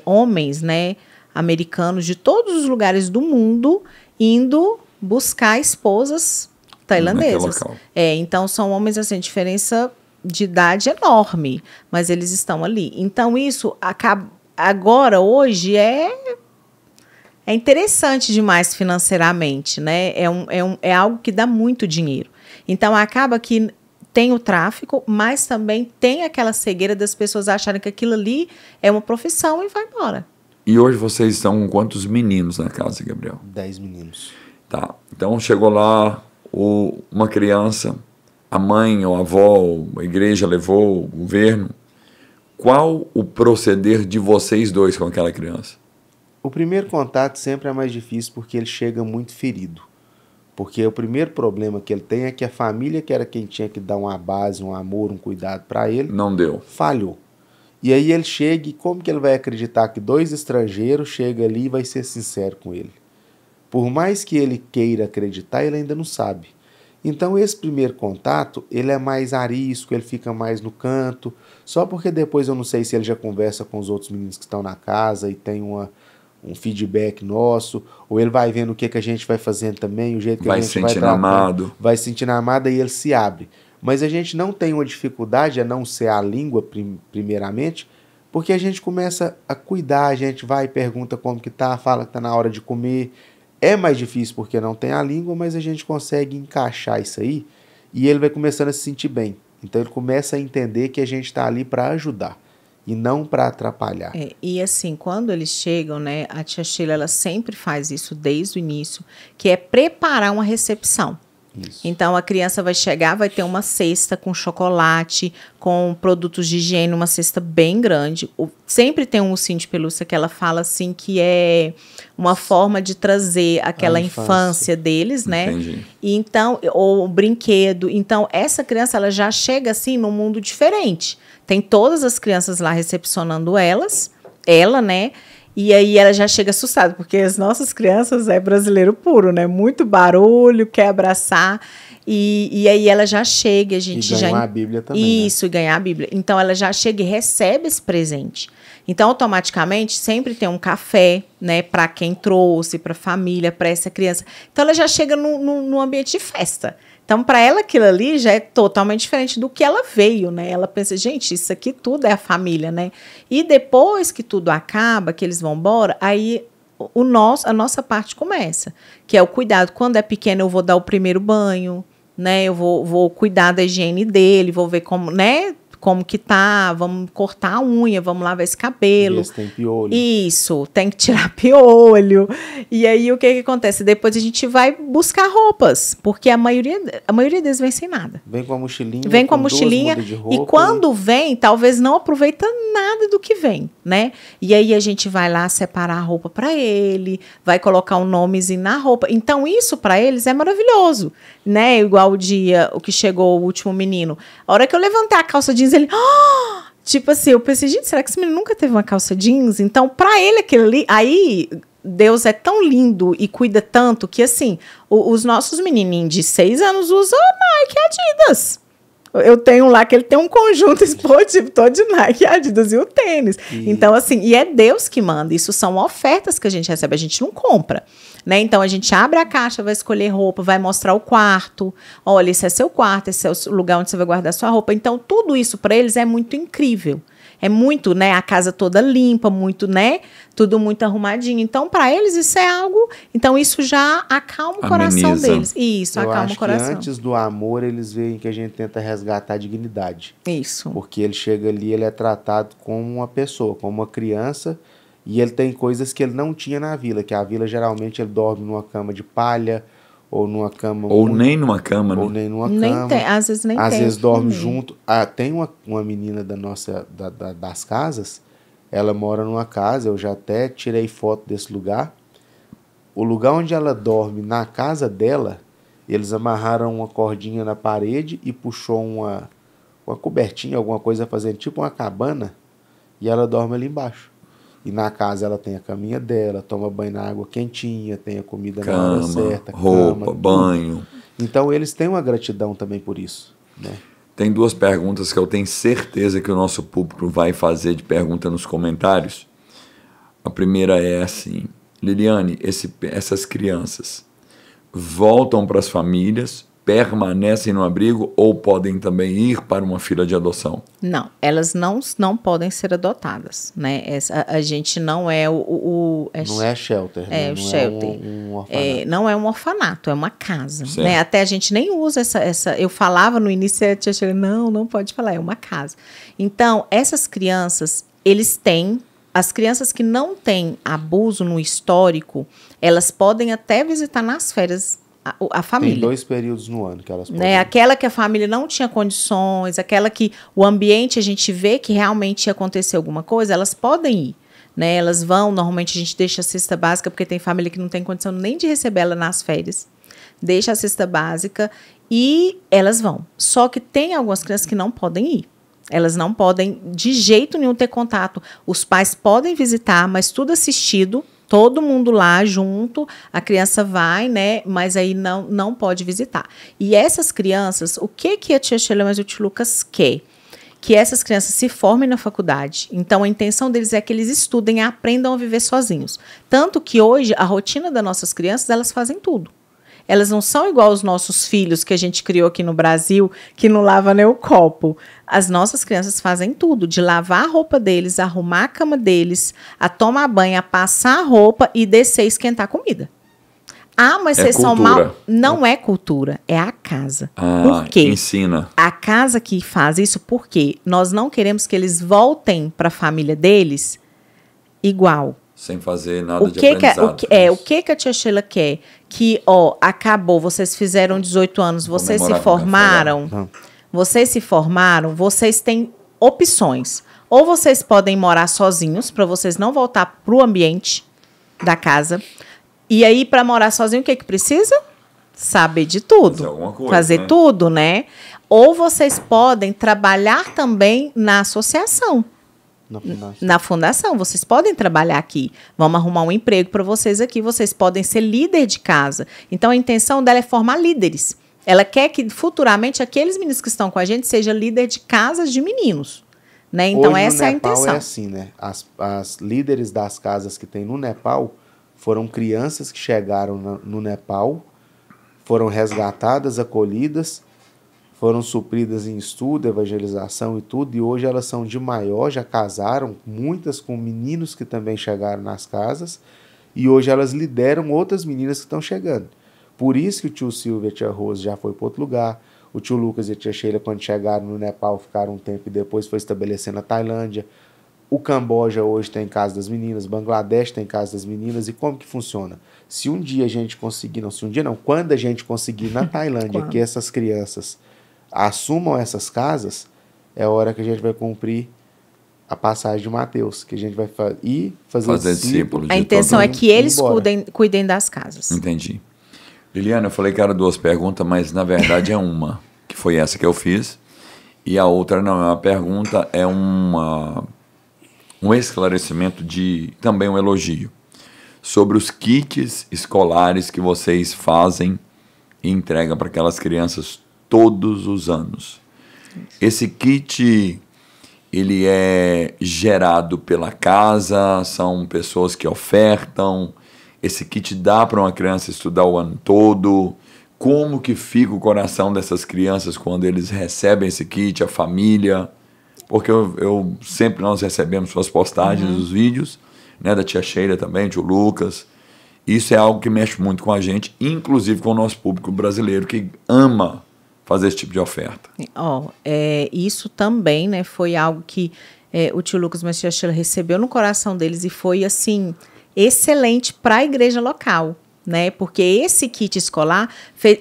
homens, né, americanos de todos os lugares do mundo indo buscar esposas tailandesas. Naquele local. Então são homens assim, diferença de idade enorme, mas eles estão ali. Então isso acaba agora hoje é interessante demais financeiramente, né? É algo que dá muito dinheiro. Então acaba que tem o tráfico, mas também tem aquela cegueira das pessoas acharem que aquilo ali é uma profissão e vai embora. E hoje vocês estão com quantos meninos na casa, Gabriel? 10 meninos. Tá. Então chegou lá uma criança, a mãe ou a avó, ou a igreja levou, o governo. Qual o proceder de vocês dois com aquela criança? O primeiro contato sempre é mais difícil porque ele chega muito ferido. Porque o primeiro problema que ele tem é que a família, que era quem tinha que dar uma base, um amor, um cuidado para ele, Não deu. falhou. E aí ele chega e como que ele vai acreditar que 2 estrangeiros chegam ali e vai ser sincero com ele? Por mais que ele queira acreditar, ele ainda não sabe. Então esse primeiro contato, ele é mais arisco, ele fica mais no canto, só porque depois eu não sei se ele já conversa com os outros meninos que estão na casa e tem um feedback nosso, ou ele vai vendo o que a gente vai fazendo também, o jeito que Vai a gente se vai sentindo tratando, amado. vai se sentindo amado e ele se abre. Mas a gente não tem uma dificuldade a não ser a língua primeiramente, porque a gente começa a cuidar, a gente vai e pergunta como que tá, fala que tá na hora de comer. É mais difícil porque não tem a língua, mas a gente consegue encaixar isso aí e ele vai começando a se sentir bem. Então ele começa a entender que a gente está ali para ajudar e não para atrapalhar. E assim, quando eles chegam, né, a tia Sheila, ela sempre faz isso desde o início, que é preparar uma recepção. Isso. Então a criança vai chegar, vai ter uma cesta com chocolate, com produtos de higiene, uma cesta bem grande. Sempre tem um ursinho de pelúcia que ela fala assim que é uma forma de trazer aquela infância deles, né? Entendi. E então, ou o brinquedo. Então essa criança ela já chega assim num mundo diferente. Tem todas as crianças lá recepcionando ela, né? E aí ela já chega assustada, porque as nossas crianças é brasileiro puro, né? Muito barulho, quer abraçar. E aí ela já chega, a gente E já... ganhar a Bíblia também. Isso, e ganhar a Bíblia. Então ela já chega e recebe esse presente. Então, automaticamente, sempre tem um café, né? Para quem trouxe, para a família, para essa criança. Então ela já chega no ambiente de festa. Então, para ela, aquilo ali já é totalmente diferente do que ela veio, né? Ela pensa, gente, isso aqui tudo é a família, né? E depois que tudo acaba, que eles vão embora, aí a nossa parte começa, que é o cuidado. Quando é pequeno, eu vou dar o primeiro banho, né? Eu vou cuidar da higiene dele, vou ver como, né? Como que tá, vamos cortar a unha, vamos lavar esse cabelo. Ver se tem piolho. Isso, tem que tirar piolho. E aí, o que acontece? Depois a gente vai buscar roupas, porque a maioria deles vem sem nada. Vem com a mochilinha. Vem com a 2 mochilinha mudas de roupa e quando vem, talvez não aproveita nada do que vem, né? E aí a gente vai lá separar a roupa para ele, vai colocar um nomezinho na roupa. Então isso para eles é maravilhoso, né? Igual o que chegou o último menino. A hora que eu levantei a calça jeans, ele... Tipo assim, eu pensei, gente, será que esse menino nunca teve uma calça jeans? Então, para ele aquilo ali... Aí, Deus é tão lindo e cuida tanto que, assim, os nossos menininhos de 6 anos usam Nike e Adidas. Eu tenho lá que ele tem um conjunto esportivo todo de Nike e Adidas e o tênis. Então, assim, e é Deus que manda. Isso são ofertas que a gente recebe, a gente não compra. Né? Então, a gente abre a caixa, vai escolher roupa, vai mostrar o quarto. Olha, esse é seu quarto, esse é o lugar onde você vai guardar sua roupa. Então, tudo isso para eles é muito incrível. É muito, né? A casa toda limpa, muito, né? Tudo muito arrumadinho. Então, para eles, isso é algo... Então, isso já acalma o coração deles. Isso, eu acalma acho o coração. que antes do amor, eles veem que a gente tenta resgatar a dignidade. Isso. Porque ele chega ali, ele é tratado como uma pessoa, como uma criança... E ele tem coisas que ele não tinha na vila, que a vila geralmente ele dorme numa cama de palha, ou numa cama... Ou nem numa cama, né? Ou nem numa Nem cama. tem, às vezes nem tem. Às vezes dorme junto. Tem uma menina das casas, ela mora numa casa, eu já até tirei foto desse lugar. O lugar onde ela dorme, na casa dela, eles amarraram uma cordinha na parede e puxou uma cobertinha, alguma coisa fazendo tipo uma cabana, e ela dorme ali embaixo. E na casa ela tem a caminha dela, toma banho na água quentinha, tem a comida na hora certa, roupa, banho. Então eles têm uma gratidão também por isso, né? Tem 2 perguntas que eu tenho certeza que o nosso público vai fazer de pergunta nos comentários. A primeira é assim: Liliane, essas crianças voltam para as famílias, permanecem no abrigo ou podem também ir para uma fila de adoção? Não, elas não podem ser adotadas, né? A gente não é não é shelter, né? O não shelter. É um orfanato. Não é um orfanato, é uma casa, Certo. né? Até a gente nem usa essa. Eu falava no início, a tia Sheila, não pode falar, é uma casa. Então, essas crianças, eles têm. As crianças que não têm abuso no histórico, elas podem até visitar nas férias a família. Tem 2 períodos no ano que elas podem. Né? Aquela que a família não tinha condições, aquela que o ambiente a gente vê que realmente ia acontecer alguma coisa, elas podem ir. Né? Elas vão, normalmente a gente deixa a cesta básica, porque tem família que não tem condição nem de receber ela nas férias. Deixa a cesta básica e elas vão. Só que tem algumas crianças que não podem ir. Elas não podem de jeito nenhum ter contato. Os pais podem visitar, mas tudo assistido, todo mundo lá junto, a criança vai, né? Mas aí não pode visitar. E essas crianças, o que a tia Sheila e o tio Lucas quer? Que essas crianças se formem na faculdade. Então, a intenção deles é que eles estudem e aprendam a viver sozinhos. Tanto que hoje, a rotina das nossas crianças, elas fazem tudo. Elas não são igual aos nossos filhos que a gente criou aqui no Brasil, que não lava nem o copo. As nossas crianças fazem tudo, de lavar a roupa deles, arrumar a cama deles, a tomar banho, a passar a roupa e descer e esquentar a comida. Ah, mas vocês são mal. Não é cultura, é a casa. Por quê? Ensina. A casa que faz isso, porque nós não queremos que eles voltem para a família deles igual. Sem fazer nada de aprendizado. O que a tia Sheila quer? Que, acabou, vocês fizeram 18 anos, vocês se formaram, vocês têm opções. Ou vocês podem morar sozinhos, para vocês não voltar para o ambiente da casa. E aí, para morar sozinho, o que precisa? Saber de tudo. Fazer alguma coisa, fazer né? tudo, né? Ou vocês podem trabalhar também na associação. Na fundação, vocês podem trabalhar aqui. Vamos arrumar um emprego para vocês aqui. Vocês podem ser líder de casa. Então, a intenção dela é formar líderes. Ela quer que, futuramente, aqueles meninos que estão com a gente sejam líder de casas de meninos. Né? Então, hoje, essa é a intenção. É assim, né? As líderes das casas que tem no Nepal foram crianças que chegaram no Nepal, foram resgatadas, acolhidas, foram supridas em estudo, evangelização e tudo, e hoje elas são de maior, já casaram, muitas com meninos que também chegaram nas casas, e hoje elas lideram outras meninas que estão chegando. Por isso que o tio Silvio e a tia Rose já foi para outro lugar, o tio Lucas e a tia Sheila, quando chegaram no Nepal, ficaram um tempo e depois foi estabelecer na Tailândia. O Camboja hoje tem casa das meninas, Bangladesh tem casa das meninas, e como que funciona? Se um dia a gente conseguir, quando a gente conseguir na Tailândia que essas crianças assumam essas casas, é a hora que a gente vai cumprir a passagem de Mateus, que a gente vai ir fazer discípulo. A intenção é que eles cuidem das casas. Entendi. Liliane, eu falei que era 2 perguntas, mas na verdade é uma, que foi essa que eu fiz, e a outra não é uma pergunta, é um esclarecimento também um elogio, sobre os kits escolares que vocês fazem e entregam para aquelas crianças todos os anos. Esse kit, ele é gerado pela casa, são pessoas que ofertam, esse kit dá para uma criança estudar o ano todo, como que fica o coração dessas crianças quando eles recebem esse kit, a família, porque sempre nós recebemos suas postagens, os vídeos, né, da tia Sheila também, tio Lucas. Isso é algo que mexe muito com a gente, inclusive com o nosso público brasileiro, que ama fazer esse tipo de oferta. Isso também, né, foi algo que o tio Lucas e a tia Sheila recebeu no coração deles e foi, assim, excelente para a igreja local, né, porque esse kit escolar,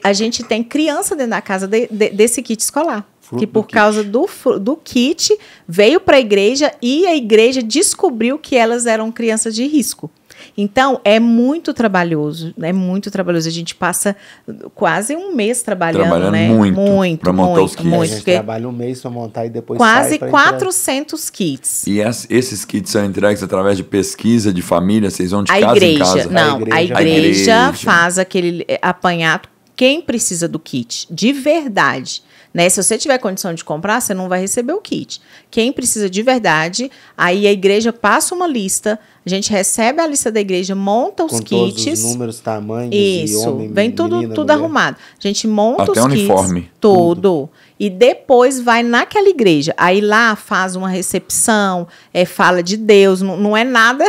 a gente tem criança dentro da casa desse kit escolar. Que por causa do kit veio para a igreja e a igreja descobriu que elas eram crianças de risco. Então, é muito trabalhoso. É muito trabalhoso. A gente passa quase um mês trabalhando, né? Muito para montar os kits. A gente trabalha um mês para montar e depois quase sai 400 kits. E esses kits são entregues através de pesquisa de família? Vocês vão de casa em casa? Não, a igreja faz aquele apanhado. Quem precisa do kit, de verdade, né? Se você tiver condição de comprar, você não vai receber o kit. Quem precisa de verdade, aí a igreja passa uma lista, a gente recebe a lista da igreja, monta os kits. Com todos os números, tamanhos, isso, e homem, vem tudo arrumado. A gente monta até os uniforme. Kits, tudo. E depois vai naquela igreja. Aí lá faz uma recepção, fala de Deus, não é nada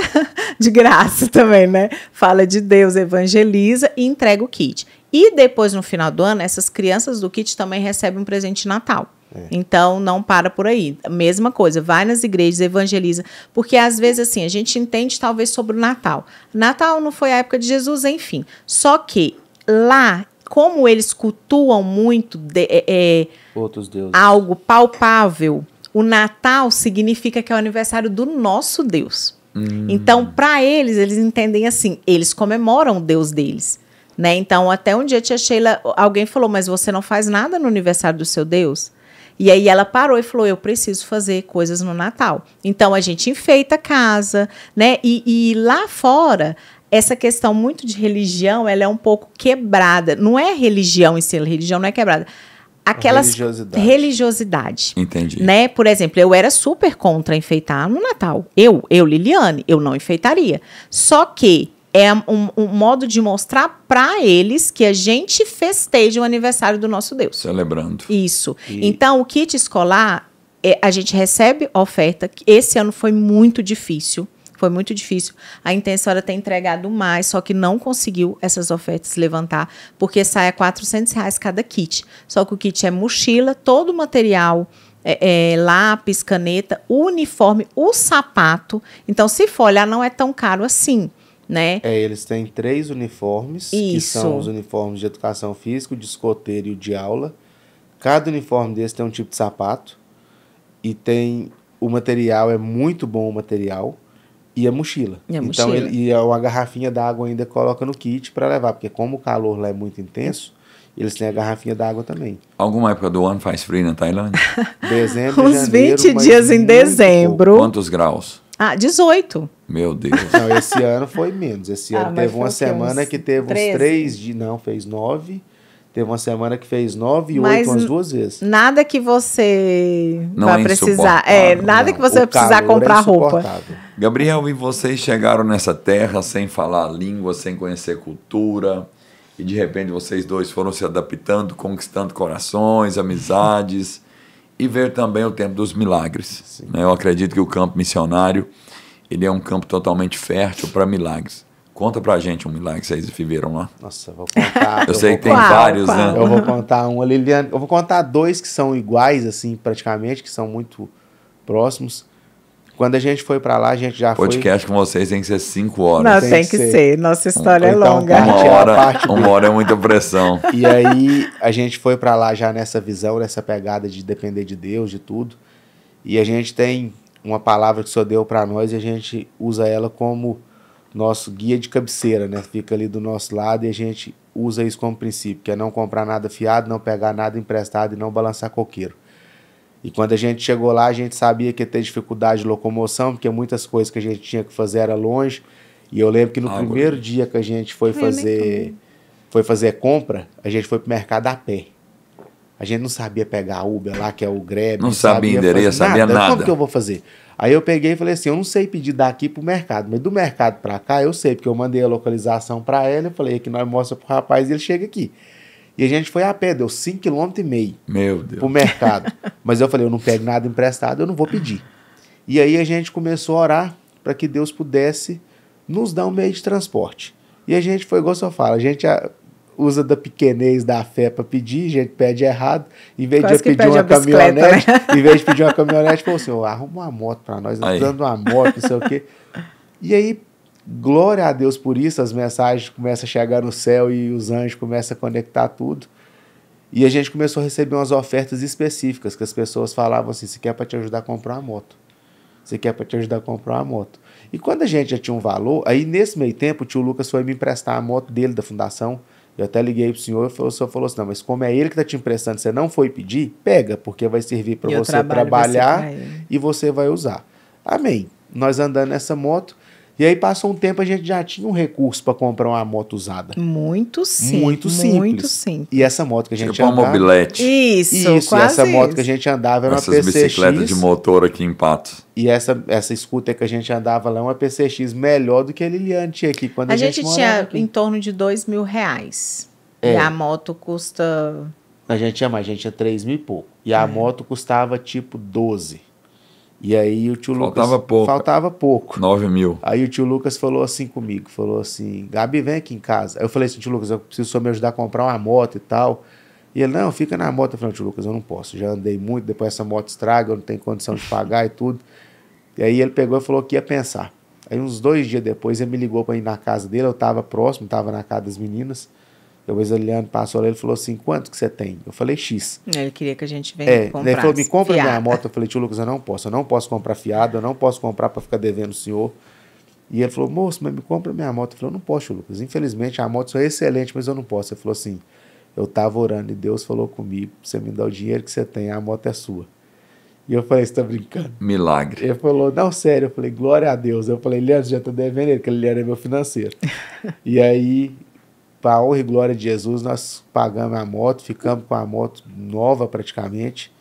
de graça também, né? Fala de Deus, evangeliza e entrega o kit. E depois, no final do ano, essas crianças do kit também recebem um presente de Natal. Então, não para por aí. Mesma coisa, vai nas igrejas, evangeliza. Porque, às vezes, assim, a gente entende talvez sobre o Natal. Natal não foi a época de Jesus, enfim. Só que lá, como eles cultuam muito outros deuses, algo palpável, o Natal significa que é o aniversário do nosso Deus. Então, para eles entendem assim, eles comemoram o Deus deles. Né? Então, até um dia a tia Sheila, alguém falou, mas você não faz nada no aniversário do seu Deus? E aí ela parou e falou, eu preciso fazer coisas no Natal. Então, a gente enfeita a casa, né? E lá fora, essa questão muito de religião, ela é um pouco quebrada. Não é religião em si, religião não é quebrada. Aquelas religiosidade. Entendi. Né? Por exemplo, eu era super contra enfeitar no Natal. Eu, Liliane, eu não enfeitaria. Só que é um modo de mostrar para eles que a gente festeja o aniversário do nosso Deus. Celebrando. Isso. Então, o kit escolar, a gente recebe oferta. Esse ano foi muito difícil. Foi muito difícil. A intenção era ter entregado mais, só que não conseguiu essas ofertas levantar, porque sai a R$400 cada kit. Só que o kit é mochila, todo o material, lápis, caneta, o uniforme, o sapato. Então, se for olhar, não é tão caro assim. Né? Eles têm 3 uniformes, que são os uniformes de educação física, o de escoteiro e o de aula. Cada uniforme desse tem um tipo de sapato. E tem o material, é muito bom o material. E a mochila. Então, uma garrafinha d'água ainda coloca no kit para levar, porque como o calor lá é muito intenso, eles têm a garrafinha d'água também. Alguma época do ano faz frio na Tailândia? Dezembro, uns janeiro, 20 dias em dezembro. Pouco. Quantos graus? 18. Meu Deus. Não, esse ano foi menos. Esse ano teve uma semana que teve uns 3 dias. Não, fez 9. Teve uma semana que fez 9 e 8 umas 2 vezes. Nada que você não vai precisar. Nada que você vai precisar comprar roupa. Gabriel, e vocês chegaram nessa terra sem falar a língua, sem conhecer cultura, e de repente vocês dois foram se adaptando, conquistando corações, amizades, e ver também o tempo dos milagres. Né? Eu acredito que o campo missionário, ele é um campo totalmente fértil para milagres. Conta pra gente um milagre que vocês viveram lá. Nossa, vou contar. Eu sei que tem vários, né? Eu vou contar um, Liliane. Eu vou contar 2 que são iguais, assim, praticamente, que são muito próximos. Quando a gente foi pra lá, a gente já podcast com vocês tem que ser 5 horas. Não, tem que ser. Nossa história é longa. Uma hora é muita pressão. E aí, a gente foi pra lá já nessa visão, nessa pegada de depender de Deus, de tudo. E a gente tem uma palavra que o Senhor deu pra nós e a gente usa ela como nosso guia de cabeceira, né? Fica ali do nosso lado e a gente usa isso como princípio, que é não comprar nada fiado, não pegar nada emprestado e não balançar coqueiro. E quando a gente chegou lá, a gente sabia que ia ter dificuldade de locomoção, porque muitas coisas que a gente tinha que fazer era longe. E eu lembro que no primeiro dia que a gente foi fazer compra, a gente foi pro mercado a pé. A gente não sabia pegar Uber lá, que é o Grab. Não sabia endereço, sabia nada. Como que eu vou fazer? Aí eu peguei e falei assim, eu não sei pedir daqui pro mercado, mas do mercado para cá eu sei, porque eu mandei a localização para ela, eu falei que nós mostramos pro rapaz e ele chega aqui. E a gente foi a pé, deu 5,5 km. Meu Deus. Pro mercado. Mas eu falei, eu não pego nada emprestado, eu não vou pedir. E aí a gente começou a orar para que Deus pudesse nos dar um meio de transporte. E a gente foi, igual o senhor fala, a gente usa da pequenez da fé para pedir, a gente pede errado, em vez de pedir uma caminhonete, né? Em vez de pedir uma caminhonete, falou assim, arruma uma moto para nós precisamos de uma moto, não sei o quê. E aí, glória a Deus por isso, as mensagens começam a chegar no céu e os anjos começam a conectar tudo. E a gente começou a receber umas ofertas específicas, que as pessoas falavam assim, você quer para te ajudar a comprar uma moto. Você quer para te ajudar a comprar uma moto. E quando a gente já tinha um valor, aí nesse meio tempo o tio Lucas foi me emprestar a moto dele da fundação. Eu até liguei pro senhor e o senhor falou assim, não, mas como é ele que tá te emprestando, você não foi pedir, pega, porque vai servir para você trabalhar e você vai usar. Amém. Nós andando nessa moto, e aí passou um tempo, a gente já tinha um recurso para comprar uma moto usada. Muito simples. Muito simples. E essa moto que a gente tipo andava... uma mobilete. Isso, quase essa moto que a gente andava era uma PCX. Essas bicicletas de motor aqui em Patos. E essa scooter que a gente andava lá é uma PCX melhor do que a Liliane tinha aqui. Quando a gente tinha aqui. Em torno de R$2.000. E a moto custa... A gente tinha mais, a gente tinha 3 mil e pouco. E a moto custava tipo 12. E aí o tio faltava pouco. 9 mil. Aí o tio Lucas falou assim comigo, falou assim, Gabi, vem aqui em casa. Aí eu falei assim, tio Lucas, eu preciso só me ajudar a comprar uma moto e tal. E ele, não, fica na moto. Eu falei, tio Lucas, eu não posso, já andei muito, depois essa moto estraga, eu não tenho condição de pagar e tudo. E aí ele pegou e falou que ia pensar. Aí uns 2 dias depois ele me ligou para ir na casa dele, eu tava próximo, tava na casa das meninas. Depois o Leandro passou lá, ele falou assim, quanto que você tem? Eu falei, X. Ele queria que a gente venha comprar. Ele falou, me compra minha moto. Eu falei, tio Lucas, eu não posso comprar fiado, eu não posso comprar para ficar devendo o senhor. E ele falou, moço, mas me compra minha moto. Eu falei, eu não posso, tio Lucas, infelizmente a moto é excelente, mas eu não posso. Ele falou assim, eu tava orando e Deus falou comigo, você me dá o dinheiro que você tem, a moto é sua. E eu falei, você tá brincando? Milagre. Ele falou, não, sério. Eu falei, glória a Deus. Eu falei, Leandro, já tô devendo ele, porque ele era meu financeiro. E aí... Para a honra e glória de Jesus, nós pagamos a moto, ficamos com a moto nova praticamente,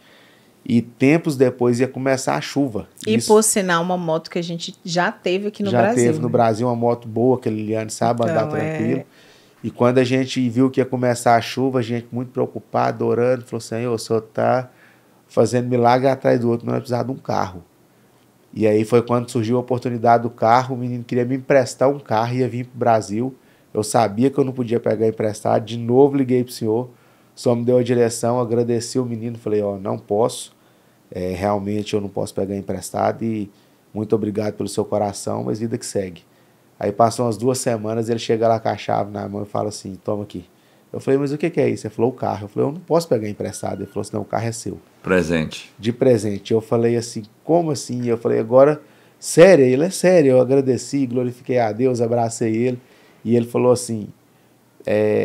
e tempos depois ia começar a chuva. E por sinal, uma moto que a gente já teve aqui no Brasil. Já teve no Brasil uma moto boa, que a Liliane sabe andar tranquilo. E quando a gente viu que ia começar a chuva, a gente muito preocupado, orando, falou, Senhor, o Senhor está fazendo milagre atrás do outro, não vai precisar de um carro. E aí foi quando surgiu a oportunidade do carro, o menino queria me emprestar um carro, ia vir para o Brasil. Eu sabia que eu não podia pegar emprestado, de novo liguei para o senhor, só me deu a direção, agradeci o menino, falei, não posso, realmente eu não posso pegar emprestado e muito obrigado pelo seu coração, mas vida que segue. Aí passam umas 2 semanas, ele chega lá com a chave na mão e fala assim, toma aqui. Eu falei, mas o que é isso? Ele falou, o carro. Eu falei, eu não posso pegar emprestado. Ele falou assim, não, o carro é seu. Presente. De presente. Eu falei assim, como assim? Eu falei, agora, sério? Ele é sério. Eu agradeci, glorifiquei a Deus, abracei ele. E ele falou assim,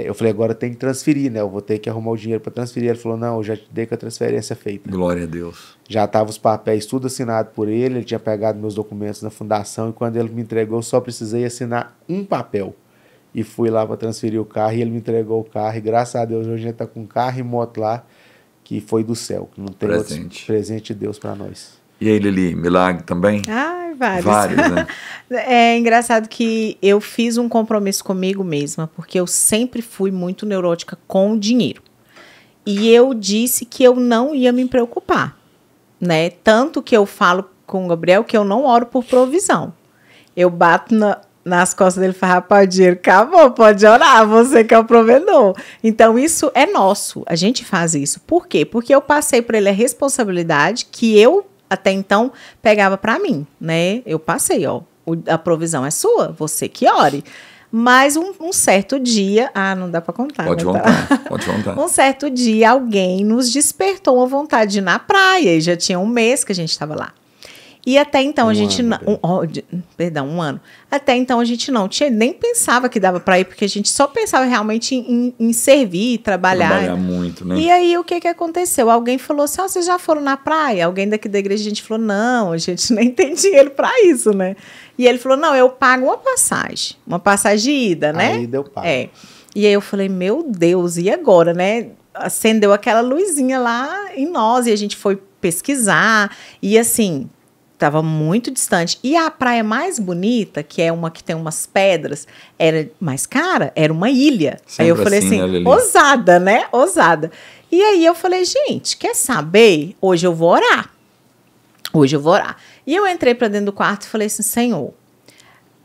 eu falei, agora tem que transferir, né? Eu vou ter que arrumar o dinheiro para transferir. Ele falou, não, eu já te dei com a transferência feita. Glória a Deus. Já estavam os papéis tudo assinado por ele tinha pegado meus documentos na fundação e quando ele me entregou, eu só precisei assinar um papel. E fui lá para transferir o carro e ele me entregou o carro. E graças a Deus, hoje a gente está com carro e moto lá, que foi do céu. Que não tem outro presente de Deus para nós. E aí, Lili, milagre também? Vários, né? É engraçado que eu fiz um compromisso comigo mesma, porque eu sempre fui muito neurótica com o dinheiro. E eu disse que eu não ia me preocupar, né? Tanto que eu falo com o Gabriel que eu não oro por provisão. Eu bato nas costas dele e falo, rapaz, o dinheiro acabou, pode orar, você que é o provedor. Então, isso é nosso, a gente faz isso. Por quê? Porque eu passei por ele a responsabilidade que eu até então pegava para mim, né? Eu passei, a provisão é sua, você que ore. Mas um certo dia, não dá para contar. Pode contar. Um certo dia alguém nos despertou uma vontade de ir na praia, e já tinha 1 mês que a gente estava lá. E até então um ano. Até então a gente não tinha, nem pensava que dava para ir, porque a gente só pensava realmente em servir, trabalhar muito, né? E aí o que aconteceu? Alguém falou assim, vocês já foram na praia? Alguém daqui da igreja, a gente falou, não, a gente nem tem dinheiro para isso, né? E ele falou, não, eu pago uma passagem de ida, né? Aí deu pago. E aí eu falei, meu Deus, e agora, né? Acendeu aquela luzinha lá em nós, e a gente foi pesquisar, e assim... Estava muito distante. E a praia mais bonita, que é uma que tem umas pedras, era mais cara, era uma ilha. Sempre aí eu falei assim, ousada, né? Ousada. E aí eu falei, gente, quer saber? Hoje eu vou orar. E eu entrei para dentro do quarto e falei assim, Senhor,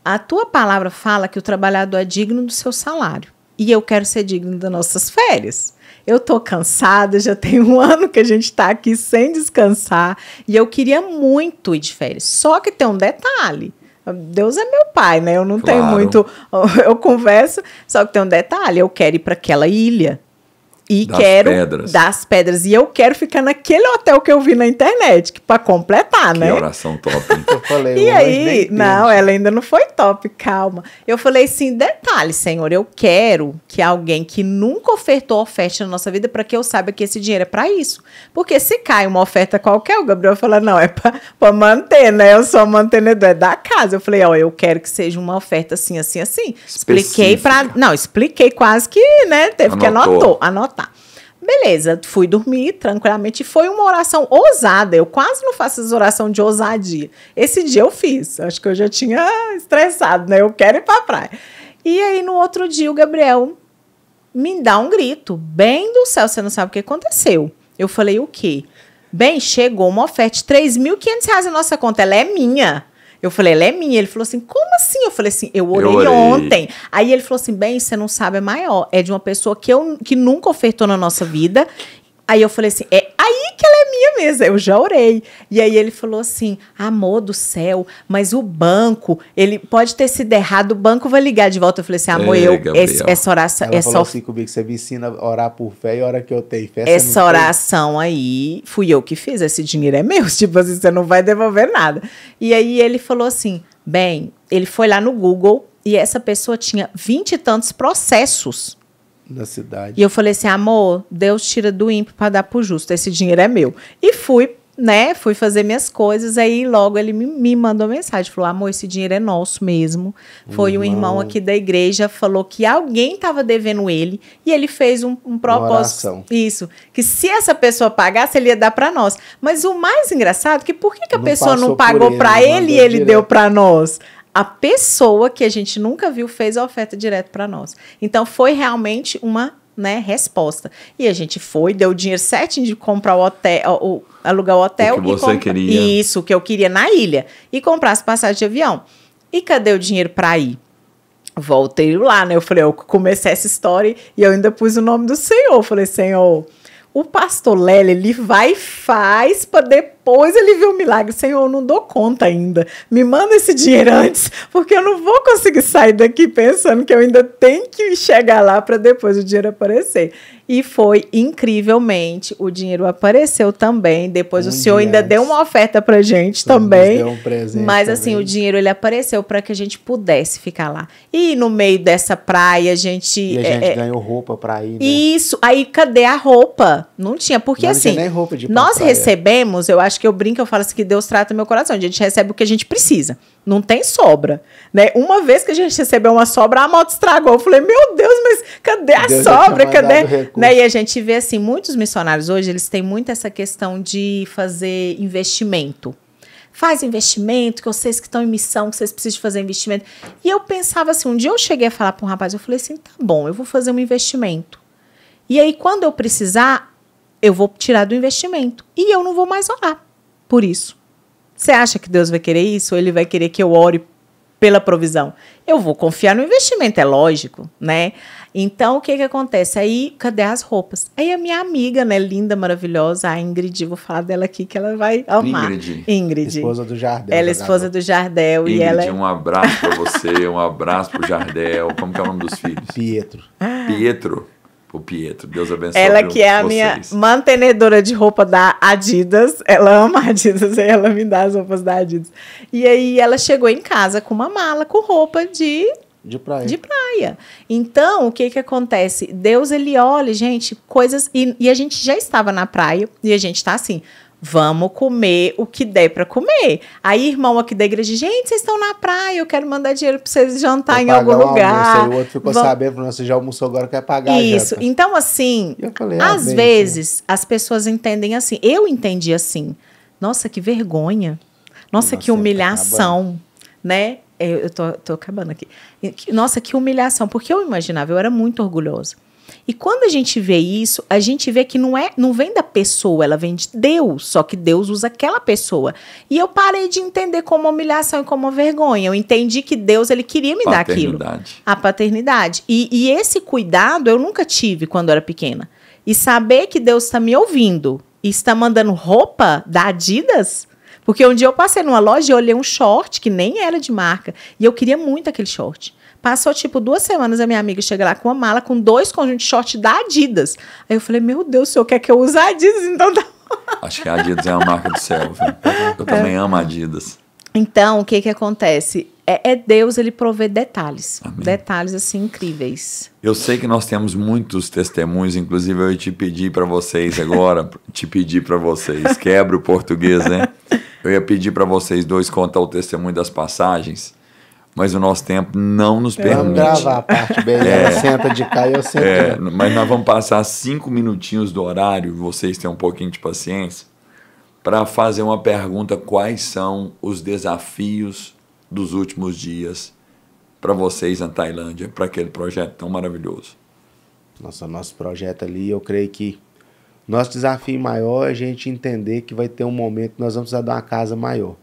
a tua palavra fala que o trabalhador é digno do seu salário. E eu quero ser digno das nossas férias. Eu tô cansada, já tem 1 ano que a gente tá aqui sem descansar. E eu queria muito ir de férias. Só que tem um detalhe. Deus é meu pai, né? Eu não tenho muito... Eu converso, só que tem um detalhe. Eu quero ir para aquela ilha. E das quero pedras. das pedras. E eu quero ficar naquele hotel que eu vi na internet, que para completar, Que né? oração top, hein? Eu falei, E hoje aí, nem não, tente. ela ainda não foi top, calma. Eu falei assim, detalhe, Senhor, eu quero que alguém que nunca ofertou oferta na nossa vida, para que eu saiba que esse dinheiro é para isso. Porque se cai uma oferta qualquer, o Gabriel fala, não, é para manter, né? Eu sou mantenedor, é da casa. Eu falei, ó, eu quero que seja uma oferta assim, assim, assim. Expliquei quase que, né, teve que anotar. Beleza, fui dormir tranquilamente. Foi uma oração ousada. Eu quase não faço essa oração de ousadia. Esse dia eu fiz. Acho que eu já tinha estressado, né? Eu quero ir pra praia. E aí, no outro dia, o Gabriel me dá um grito. Bem do céu, você não sabe o que aconteceu. Eu falei, o quê? Bem, chegou uma oferta de R$3.500 na nossa conta. Ela é minha. Eu falei, ela é minha. Ele falou assim, como assim? Eu falei assim, eu orei ontem. Aí ele falou assim, bem, você não sabe, é maior. É de uma pessoa que nunca ofertou na nossa vida. Aí eu falei assim, é aí que ela é minha mesmo. Eu já orei. E aí ele falou assim, amor do céu, mas o banco, ele pode ter sido errado, o banco vai ligar de volta. Eu falei assim, amor, essa oração... Ela falou assim comigo, você me ensina a orar por fé e a hora que eu tenho fé, essa oração aí, fui eu que fiz, esse dinheiro é meu. Tipo assim, você não vai devolver nada. E aí ele falou assim, bem, ele foi lá no Google e essa pessoa tinha 20 e tantos processos na cidade. E eu falei assim, amor, Deus tira do ímpio para dar pro justo, esse dinheiro é meu. E fui fazer minhas coisas, aí logo ele me mandou mensagem, falou, amor, esse dinheiro é nosso mesmo. Foi um irmão aqui da igreja, falou que alguém estava devendo ele, e ele fez um propósito. Isso, que se essa pessoa pagasse, ele ia dar para nós. Mas o mais engraçado, que por que a pessoa não pagou para ele e ele deu para nós? A pessoa que a gente nunca viu fez a oferta direto para nós. Então, foi realmente uma, né, resposta. E a gente foi, deu o dinheiro certinho de comprar o hotel, alugar o hotel. O que você queria. Isso, que eu queria na ilha. E comprar as passagens de avião. E cadê o dinheiro para ir? Voltei lá, né? Eu falei, eu comecei essa história e eu ainda pus o nome do Senhor. Eu falei, Senhor, o pastor Lélio, ele vai e faz para depois ele ver o milagre. Senhor, eu não dou conta ainda. Me manda esse dinheiro antes, porque eu não vou conseguir sair daqui pensando que eu ainda tenho que chegar lá para depois o dinheiro aparecer. E foi incrivelmente, o dinheiro apareceu também. Depois o senhor ainda deu uma oferta pra gente também. Deu um presente mas assim, também. o dinheiro ele apareceu para que a gente pudesse ficar lá. E no meio dessa praia, a gente... E a gente ganhou roupa pra ir, né? Isso. Aí, cadê a roupa? Não tinha. Porque assim, Não tinha nem roupa de ir pra nós praia. recebemos, eu acho que eu brinco, eu falo assim, que Deus trata meu coração. A gente recebe o que a gente precisa. Não tem sobra, né? Uma vez que a gente recebeu uma sobra, a moto estragou. Eu falei, meu Deus, mas cadê a Deus sobra? Cadê? Recurso. Né? E a gente vê assim, muitos missionários hoje, eles têm muito essa questão de fazer investimento. Faz investimento, que vocês que estão em missão, que vocês precisam fazer investimento. E eu pensava assim, um dia eu cheguei a falar para um rapaz, eu falei assim, tá bom, eu vou fazer um investimento. E aí, quando eu precisar, eu vou tirar do investimento. E eu não vou mais orar por isso. Você acha que Deus vai querer isso? Ou ele vai querer que eu ore pela provisão? Eu vou confiar no investimento, é lógico, né? Então, o que acontece? Aí, cadê as roupas? Aí a minha amiga, né, linda, maravilhosa, a Ingrid, vou falar dela aqui que ela vai amar. Ingrid. Esposa do Jardel. Ela é esposa do Jardel. Ingrid, e ela é... um abraço pra você, um abraço pro Jardel. Como que é o nome dos filhos? Pietro. Pietro. O Pietro, Deus abençoe. Ela que é a minha mantenedora de roupa da Adidas, ela ama a Adidas, aí ela me dá as roupas da Adidas. E aí ela chegou em casa com uma mala com roupa de praia. Então, o que acontece? Deus, ele olha, gente, coisas... E a gente já estava na praia e a gente tá assim... Vamos comer o que der para comer. Aí, irmão aqui da igreja, gente, vocês estão na praia, eu quero mandar dinheiro para vocês jantar em algum lugar. Almoço, aí o outro ficou sabendo, você já almoçou, agora quer pagar isso. a janta. Então, assim, eu falei, às vezes, as pessoas entendem assim. Eu entendi assim. Nossa, que vergonha. Nossa, que humilhação. Né? Eu tô acabando aqui. Nossa, que humilhação. Porque eu imaginava, eu era muito orgulhosa. E quando a gente vê isso, a gente vê que não vem da pessoa, ela vem de Deus, só que Deus usa aquela pessoa. E eu parei de entender como humilhação e como vergonha. Eu entendi que Deus, ele queria me dar aquilo. A paternidade. E esse cuidado eu nunca tive quando eu era pequena. E saber que Deus está me ouvindo e está mandando roupa da Adidas... Porque um dia eu passei numa loja e olhei um short que nem era de marca. E eu queria muito aquele short. Passou, tipo, 2 semanas, a minha amiga chega lá com uma mala com 2 conjuntos de short da Adidas. Aí eu falei, meu Deus, o senhor quer que eu use a Adidas? Então tá. Acho que a Adidas é uma marca do céu, viu? Eu também amo a Adidas. Então, o que que acontece? É Deus, ele provê detalhes. Amém. Detalhes, assim, incríveis. Eu sei que nós temos muitos testemunhos, inclusive eu ia te pedir para vocês agora, quebra o português, né? Eu ia pedir para vocês dois contar o testemunho das passagens, mas o nosso tempo não nos permite. Vamos gravar a parte bem, ela senta de cá e eu sento. Mas nós vamos passar 5 minutinhos do horário, vocês têm um pouquinho de paciência, para fazer uma pergunta: quais são os desafios dos últimos dias para vocês na Tailândia, para aquele projeto tão maravilhoso? Nosso projeto ali, eu creio que nosso desafio maior é a gente entender que vai ter um momento que nós vamos precisar de uma casa maior.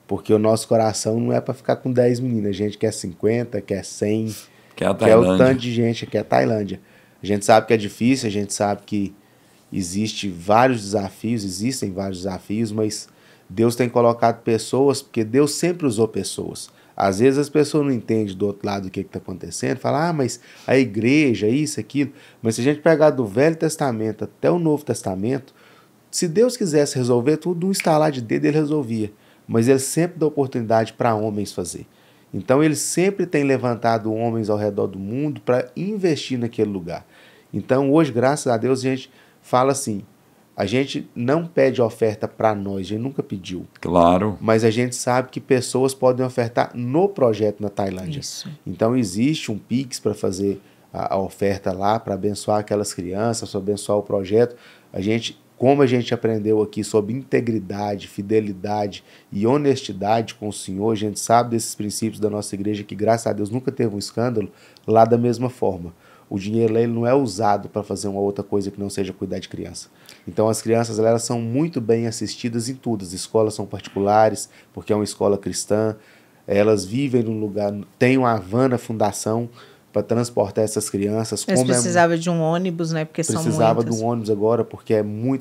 Porque o nosso coração não é para ficar com 10 meninas. A gente quer 50, quer 100, Que é a quer Tailândia. o tanto de gente que é a Tailândia. A gente sabe que é difícil, a gente sabe que existem vários desafios, mas Deus tem colocado pessoas, porque Deus sempre usou pessoas. Às vezes as pessoas não entendem do outro lado o que está acontecendo, falam, mas a igreja, isso, aquilo. Mas se a gente pegar do Velho Testamento até o Novo Testamento, se Deus quisesse resolver tudo, um estalar de dedo ele resolvia. Mas ele sempre dá oportunidade para homens fazer. Então ele sempre tem levantado homens ao redor do mundo para investir naquele lugar. Então hoje, graças a Deus, a gente fala assim, a gente não pede oferta para nós, a gente nunca pediu. Claro. Mas a gente sabe que pessoas podem ofertar no projeto na Tailândia. Isso. Então existe um Pix para fazer a oferta lá, para abençoar aquelas crianças, para abençoar o projeto. Como a gente aprendeu aqui sobre integridade, fidelidade e honestidade com o Senhor, a gente sabe desses princípios da nossa igreja que, graças a Deus, nunca teve um escândalo, lá da mesma forma. O dinheiro ele não é usado para fazer uma outra coisa que não seja cuidar de criança. Então as crianças elas são muito bem assistidas em tudo. As escolas são particulares, porque é uma escola cristã. Elas vivem num lugar, tem uma van na fundação para transportar essas crianças. Mas precisava de um ônibus, né? Porque são muitas. Precisava de um ônibus agora, porque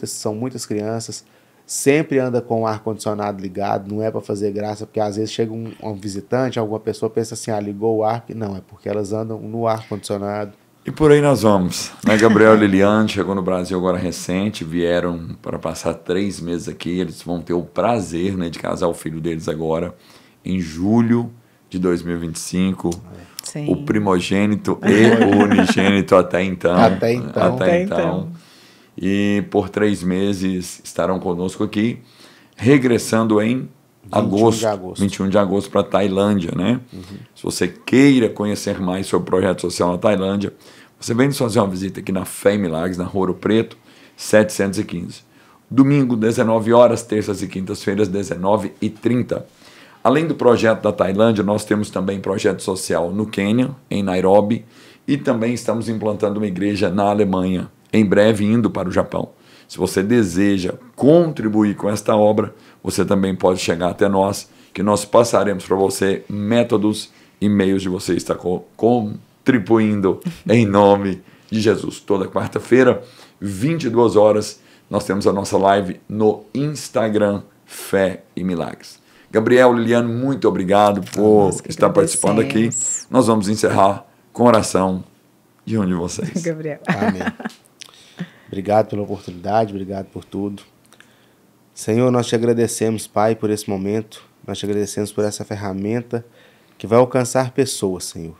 são muitas crianças. Sempre anda com o ar-condicionado ligado, não é para fazer graça, porque às vezes chega um visitante, alguma pessoa pensa assim, ligou o ar. Não, é porque elas andam no ar-condicionado. E por aí nós vamos. Né? Gabriel e Liliane chegou no Brasil agora recente, vieram para passar 3 meses aqui. Eles vão ter o prazer, né, de casar o filho deles agora, em julho de 2025. Sim. O primogênito e o unigênito até então. Até então. E por 3 meses estarão conosco aqui, regressando em 21 de agosto para a Tailândia, né? Se você queira conhecer mais sobre o projeto social na Tailândia, você vem nos fazer uma visita aqui na Fé e Milagres, na Rua Ouro Preto, 715. Domingo, 19 horas, terças e quintas-feiras, 19h30. Além do projeto da Tailândia, nós temos também projeto social no Quênia, em Nairobi, e também estamos implantando uma igreja na Alemanha, em breve indo para o Japão. Se você deseja contribuir com esta obra, você também pode chegar até nós, que nós passaremos para você métodos e meios de você estar contribuindo em nome de Jesus. Toda quarta-feira, 22 horas, nós temos a nossa live no Instagram Fé e Milagres. Gabriel, Liliane, muito obrigado por estar participando aqui. Nós vamos encerrar com oração de um de vocês. Gabriel. Amém. Obrigado pela oportunidade, obrigado por tudo. Senhor, nós te agradecemos, Pai, por esse momento. Nós te agradecemos por essa ferramenta que vai alcançar pessoas, Senhor.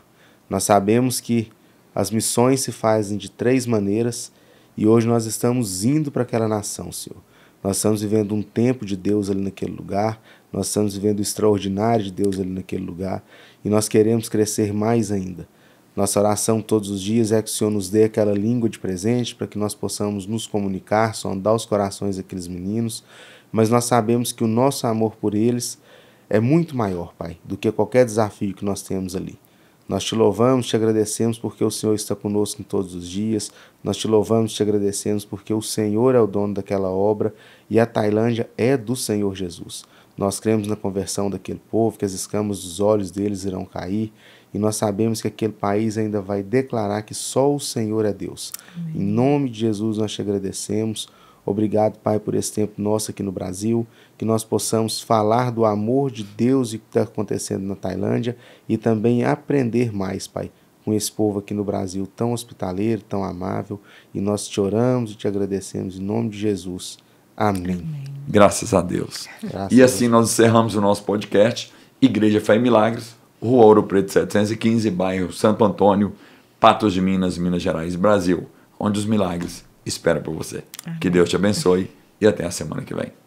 Nós sabemos que as missões se fazem de 3 maneiras e hoje nós estamos indo para aquela nação, Senhor. Nós estamos vivendo um tempo de Deus ali naquele lugar, nós estamos vivendo o extraordinário de Deus ali naquele lugar e nós queremos crescer mais ainda. Nossa oração todos os dias é que o Senhor nos dê aquela língua de presente para que nós possamos nos comunicar, sondar os corações daqueles meninos, mas nós sabemos que o nosso amor por eles é muito maior, Pai, do que qualquer desafio que nós temos ali. Nós te louvamos, te agradecemos porque o Senhor está conosco em todos os dias. Nós te louvamos, te agradecemos porque o Senhor é o dono daquela obra e a Tailândia é do Senhor Jesus. Nós cremos na conversão daquele povo, que as escamas dos olhos deles irão cair e nós sabemos que aquele país ainda vai declarar que só o Senhor é Deus. Amém. Em nome de Jesus nós te agradecemos. Obrigado, Pai, por esse tempo nosso aqui no Brasil, que nós possamos falar do amor de Deus e o que está acontecendo na Tailândia e também aprender mais, Pai, com esse povo aqui no Brasil tão hospitaleiro, tão amável. E nós te oramos e te agradecemos em nome de Jesus. Amém. Graças a Deus. Graças E a assim nós encerramos o nosso podcast. Igreja Fé e Milagres, Rua Ouro Preto 715, bairro Santo Antônio, Patos de Minas, Minas Gerais, Brasil, onde os milagres esperam por você. Amém. Que Deus te abençoe e até a semana que vem.